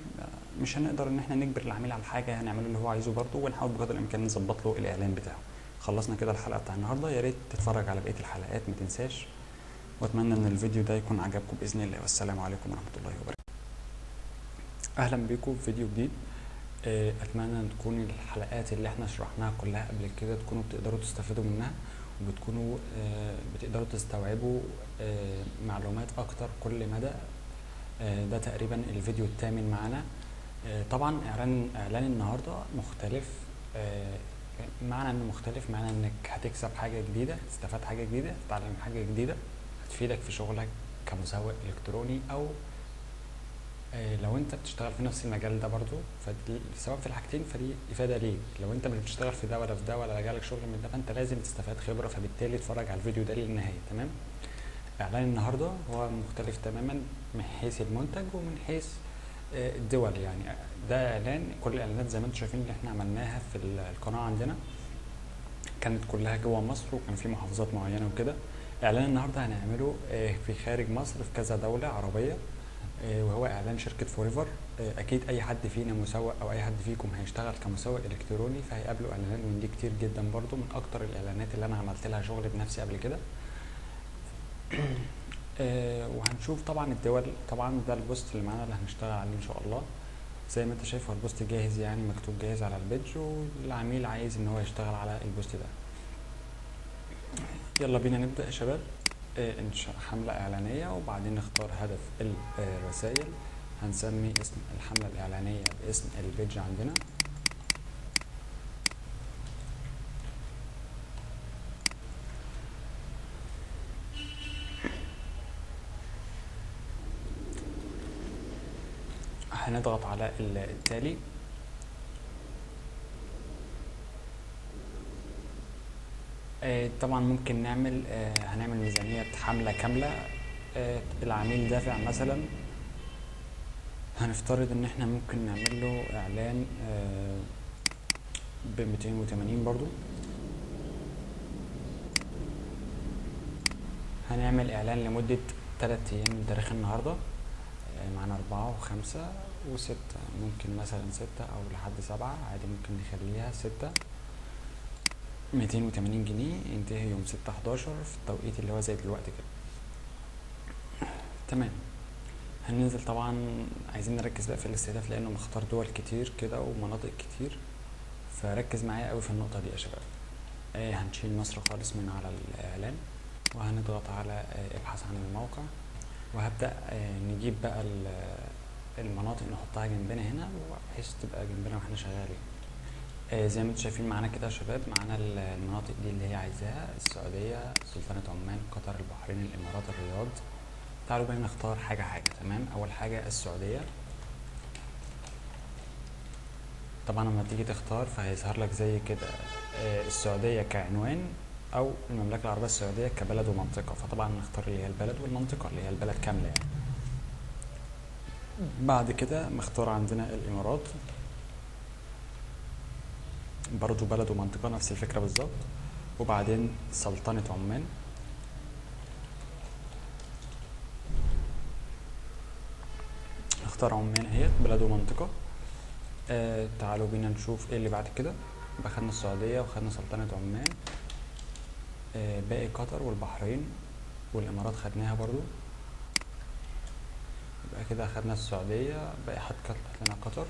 مش هنقدر ان احنا نجبر العميل على حاجه، هنعمله اللي هو عايزه برضه، ونحاول بقدر الامكان نظبط له الاعلان بتاعه. خلصنا كده الحلقه بتاع النهارده. يا ريت تتفرج على بقيه الحلقات ما تنساش، واتمنى ان الفيديو ده يكون عجبكم باذن الله. والسلام عليكم ورحمه الله وبركاته. اهلا بيكم في فيديو جديد. اتمنى ان تكون الحلقات اللي احنا شرحناها كلها قبل كده تكونوا بتقدروا تستفيدوا منها، وبتكونوا بتقدروا تستوعبوا معلومات اكتر كل مدى. ده تقريبا الفيديو الثامن معانا. طبعا اعلان النهارده مختلف. معنى انه مختلف معنى انك هتكسب حاجه جديده، تستفاد حاجه جديده، تتعلم حاجه جديده هتفيدك في شغلك كمسوق الكتروني، او لو انت بتشتغل في نفس المجال ده برضو، سواء في الحاجتين فدي افاده ليك. لو انت مش بتشتغل في ده ولا في ده ولا جالك شغل من ده، فانت لازم تستفاد خبره، فبالتالي اتفرج على الفيديو ده للنهايه. تمام، اعلان النهارده هو مختلف تماما من حيث المنتج ومن حيث الدول. يعني ده اعلان، كل الاعلانات زي ما انتم شايفين اللي احنا عملناها في القناه عندنا كانت كلها جوه مصر، وكان في محافظات معينه وكده. اعلان النهارده هنعمله في خارج مصر في كذا دوله عربيه، وهو اعلان شركه فوريفر. اكيد اي حد فينا مسوق او اي حد فيكم هيشتغل كمسوق الكتروني فهيقابله اعلانات من دي كتير جدا، برضو من اكتر الاعلانات اللي انا عملت لها شغل بنفسي قبل كده. وهنشوف طبعا الدول. طبعا ده البوست اللي معانا اللي هنشتغل عليه ان شاء الله. زي ما انت شايف هو البوست جاهز، يعني مكتوب جاهز على البيج، والعميل عايز ان هو يشتغل على البوست ده. يلا بينا نبدأ يا شباب. انشاء حملة اعلانية، وبعدين نختار هدف الرسائل. هنسمي اسم الحملة الاعلانية باسم البيج عندنا. هنضغط على التالي. طبعا ممكن هنعمل ميزانية حملة كاملة. العميل دافع مثلا هنفترض ان احنا ممكن نعمل له اعلان ب 280 برضو. هنعمل اعلان لمدة 3 ايام من تاريخ النهاردة. معانا 4 و5 و6، ممكن مثلا 6 او لحد 7 عادي، ممكن نخليها 6. 280 جنيه، ينتهي يوم 6/11 في التوقيت اللي هو زي دلوقتي كده. تمام. هننزل طبعا، عايزين نركز بقى في الاستهداف لانه مختار دول كتير كده ومناطق كتير، فركز معايا قوي في النقطة دي يا شباب. هنشيل مصر خالص من على الاعلان، وهنضغط على ابحث عن الموقع، وهبدأ نجيب بقى المناطق نحطها جنبنا هنا بحيث تبقى جنبنا واحنا شغالين. زي ما انتم شايفين معانا كده يا شباب، معانا المناطق دي اللي هي عايزاها: السعودية، سلطنة عمان، قطر، البحرين، الامارات، الرياض. تعالوا بقى نختار حاجة حاجة. تمام. اول حاجة السعودية. طبعا لما تيجي تختار فهيظهر لك زي كده السعودية كعنوان، او المملكة العربية السعودية كبلد ومنطقة، فطبعا نختار اللي هي البلد والمنطقة اللي هي البلد كاملة يعني. بعد كده مختار عندنا الامارات، برضو بلد ومنطقة نفس الفكرة بالظبط. وبعدين سلطنة عمان، اختار عمان اهي بلد ومنطقة. تعالوا بينا نشوف ايه اللي بعد كده. يبقى خدنا السعودية وخدنا سلطنة عمان، باقي قطر والبحرين والامارات خدناها برضو. يبقى كده خدنا السعودية، باقي حد لنا قطر.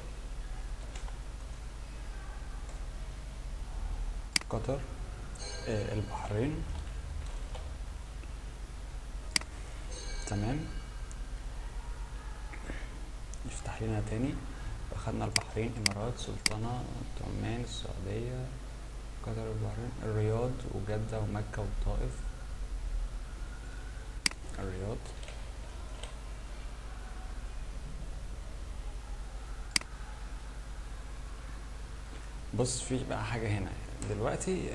قطر، البحرين. تمام. نفتح لنا تاني. اخدنا البحرين، امارات، سلطنة عمان، السعودية، قطر، البحرين، الرياض وجدة ومكة والطائف. الرياض. بص، في بقى حاجة هنا دلوقتي.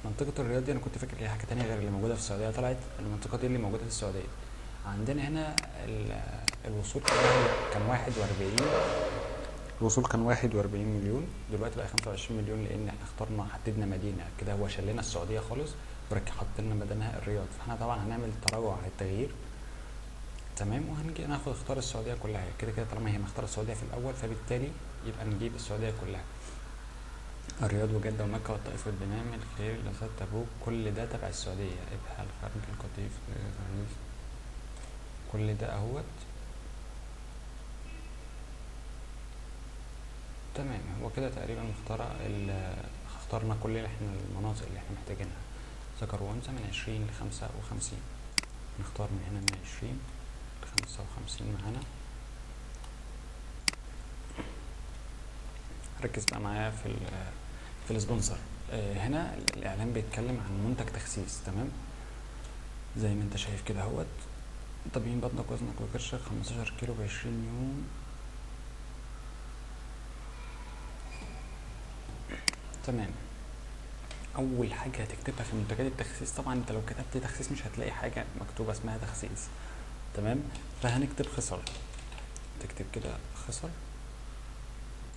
منطقة الرياض دي انا كنت فاكر هي حاجة تانية غير اللي موجودة في السعودية، طلعت المنطقة دي اللي موجودة في السعودية. عندنا هنا الوصول كان 41. الوصول كان 41 مليون، دلوقتي بقى 25 مليون لان احنا اخترنا حددنا مدينة كده، هو شلنا السعودية خالص حط لنا بدنها الرياض، فاحنا طبعا هنعمل تراجع على التغيير. تمام. وهنجي ناخد اختار السعودية كلها كده كده، طالما هي مختار السعودية في الاول فبالتالي يبقى نجيب السعودية كلها. الرياض وجدة ومكة والطائف والدمام، الخير، لسات، تبوك، كل ده تبع السعودية. ابها، الخرج، القطيف، كل ده اهوت. تمام. هو كده تقريبا اخترنا كل اللي احنا المناطق اللي احنا محتاجينها. ذكر وانثى من 20 ل55. نختار من هنا من 20 ل55 معانا. ركز بقى معايا في السبونسر. هنا الاعلان بيتكلم عن منتج تخسيس. تمام. زي ما انت شايف كده اهوت: تبيين بطنك وزنك وكرشك 15 كيلو ب20 يوم. تمام. اول حاجه هتكتبها في منتجات التخسيس، طبعا انت لو كتبت تخسيس مش هتلاقي حاجه مكتوبه اسمها تخسيس. تمام. فهنكتب خصر، تكتب كده خصر.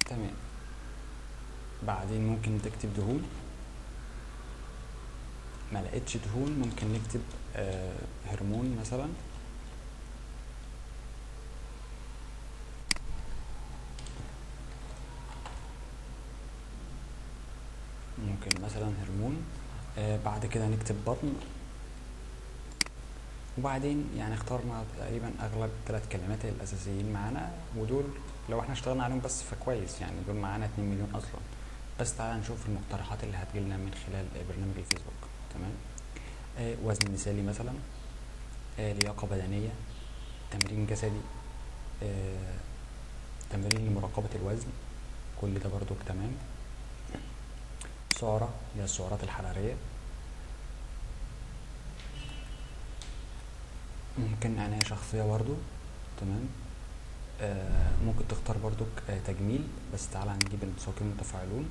تمام. بعدين ممكن تكتب دهون، ما لقيتش دهون ممكن نكتب هرمون مثلا. ممكن مثلا هرمون. بعد كده نكتب بطن. وبعدين يعني اخترنا تقريبا اغلب 3 كلمات الاساسيين معانا، ودول لو احنا اشتغلنا عليهم بس فكويس، يعني دول معانا 2 مليون اصلا. بس تعالى نشوف المقترحات اللي هتجيلنا من خلال برنامج الفيسبوك. تمام. وزن مثالي مثلا، لياقة بدنية، تمرين جسدي، تمرين لمراقبة الوزن، كل ده برضو تمام. سعرة اللي هي السعرات الحرارية. ممكن عناية شخصية برضو. تمام. ممكن تختار برضو تجميل، بس تعالى نجيب المساقين المتفاعلون.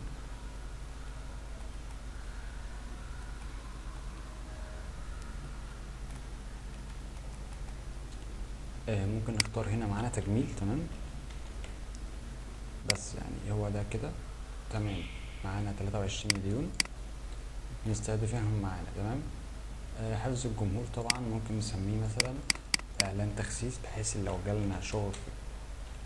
ممكن نختار هنا معانا تجميل. تمام. بس يعني هو ده كده تمام. معانا 23 مليون مستهدفينهم معانا، تمام. حفظ الجمهور طبعا ممكن نسميه مثلا اعلان تخسيس، بحيث لو جالنا شغل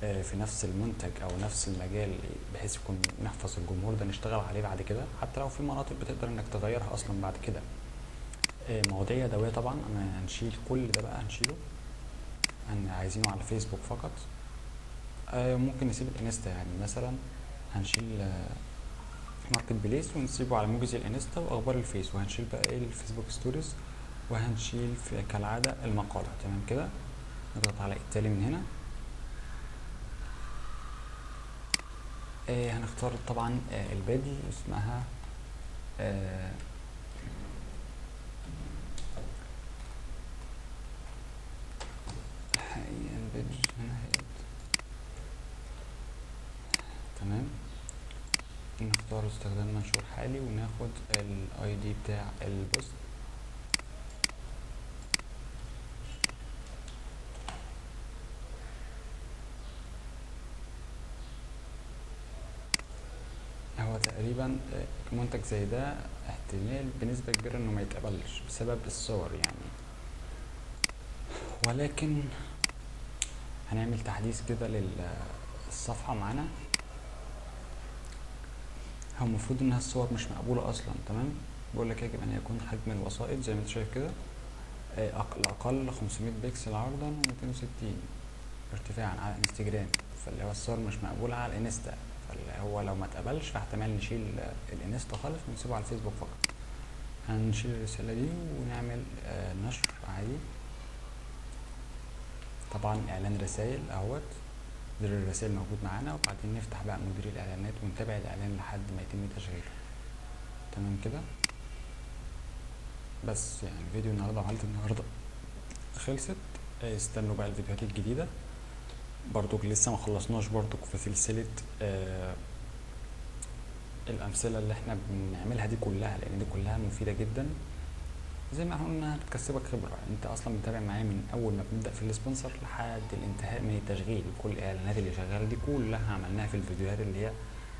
في نفس المنتج او نفس المجال، بحيث يكون نحفظ الجمهور ده نشتغل عليه بعد كده، حتى لو في مناطق بتقدر انك تغيرها اصلا بعد كده. مواضيع يدويه طبعا انا هنشيل كل ده بقى، هنشيله، عايزينه على الفيسبوك فقط. ممكن نسيب الانستا، يعني مثلا هنشيل ماركت بليس ونسيبه على موجز الانستا واخبار الفيس، وهنشيل بقى ايه الفيسبوك ستوريز، وهنشيل في كالعاده المقاله، تمام كده. نضغط على التالي من هنا. هنختار طبعا البادي اسمها البيج هنا هي، تمام. نختار استخدام منشور حالي وناخد الاي دي بتاع البوست. هو تقريبا منتج زي ده احتمال بنسبة كبيرة انه ما يتقبلش بسبب الصور يعني، ولكن هنعمل تحديث كده للصفحة معانا. هو المفروض انها الصور مش مقبولة اصلا، تمام. بقول لك يجب ان يكون حجم الوسائط زي ما انت شايف كده الاقل 500 بكسل عرضا و260 ارتفاعا على انستجرام، فاللي هو الصور مش مقبولة على الانستا، فاللي هو لو ما اتقبلش فاحتمال نشيل الانستا خالص ونسيبه على الفيسبوك فقط. هنشيل الرسالة دي ونعمل نشر عادي. طبعا اعلان رسائل اهوت، زر الرسائل موجود معانا، وبعدين نفتح بقى مدير الاعلانات ونتابع الاعلان لحد ما يتم تشغيله، تمام كده. بس يعني فيديو النهارده وحلقة النهارده خلصت. استنوا بقى الفيديوهات الجديدة، برضو لسه ما خلصناش برضو في سلسلة الأمثلة اللي احنا بنعملها دي كلها، لأن دي كلها مفيدة جدا. زي ما قلنا هتكسبك خبرة، انت اصلا متابع معايا من اول ما بنبدأ في السبونسر لحد الانتهاء من التشغيل. كل الاعلانات اللي شغالة دي كلها عملناها في الفيديوهات اللي هي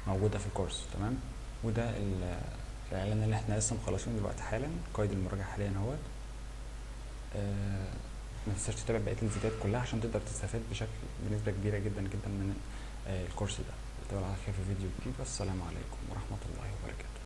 موجودة في الكورس، تمام. وده الاعلان اللي احنا لسه مخلصينه دلوقتي حالا، قيد المراجعة حاليا اهوت. ما تنساش تتابع بقية الفيديوهات كلها عشان تقدر تستفاد بنسبة كبيرة جدا جدا من الكورس ده. نتقابل على خير في فيديو جديد، والسلام عليكم ورحمة الله وبركاته.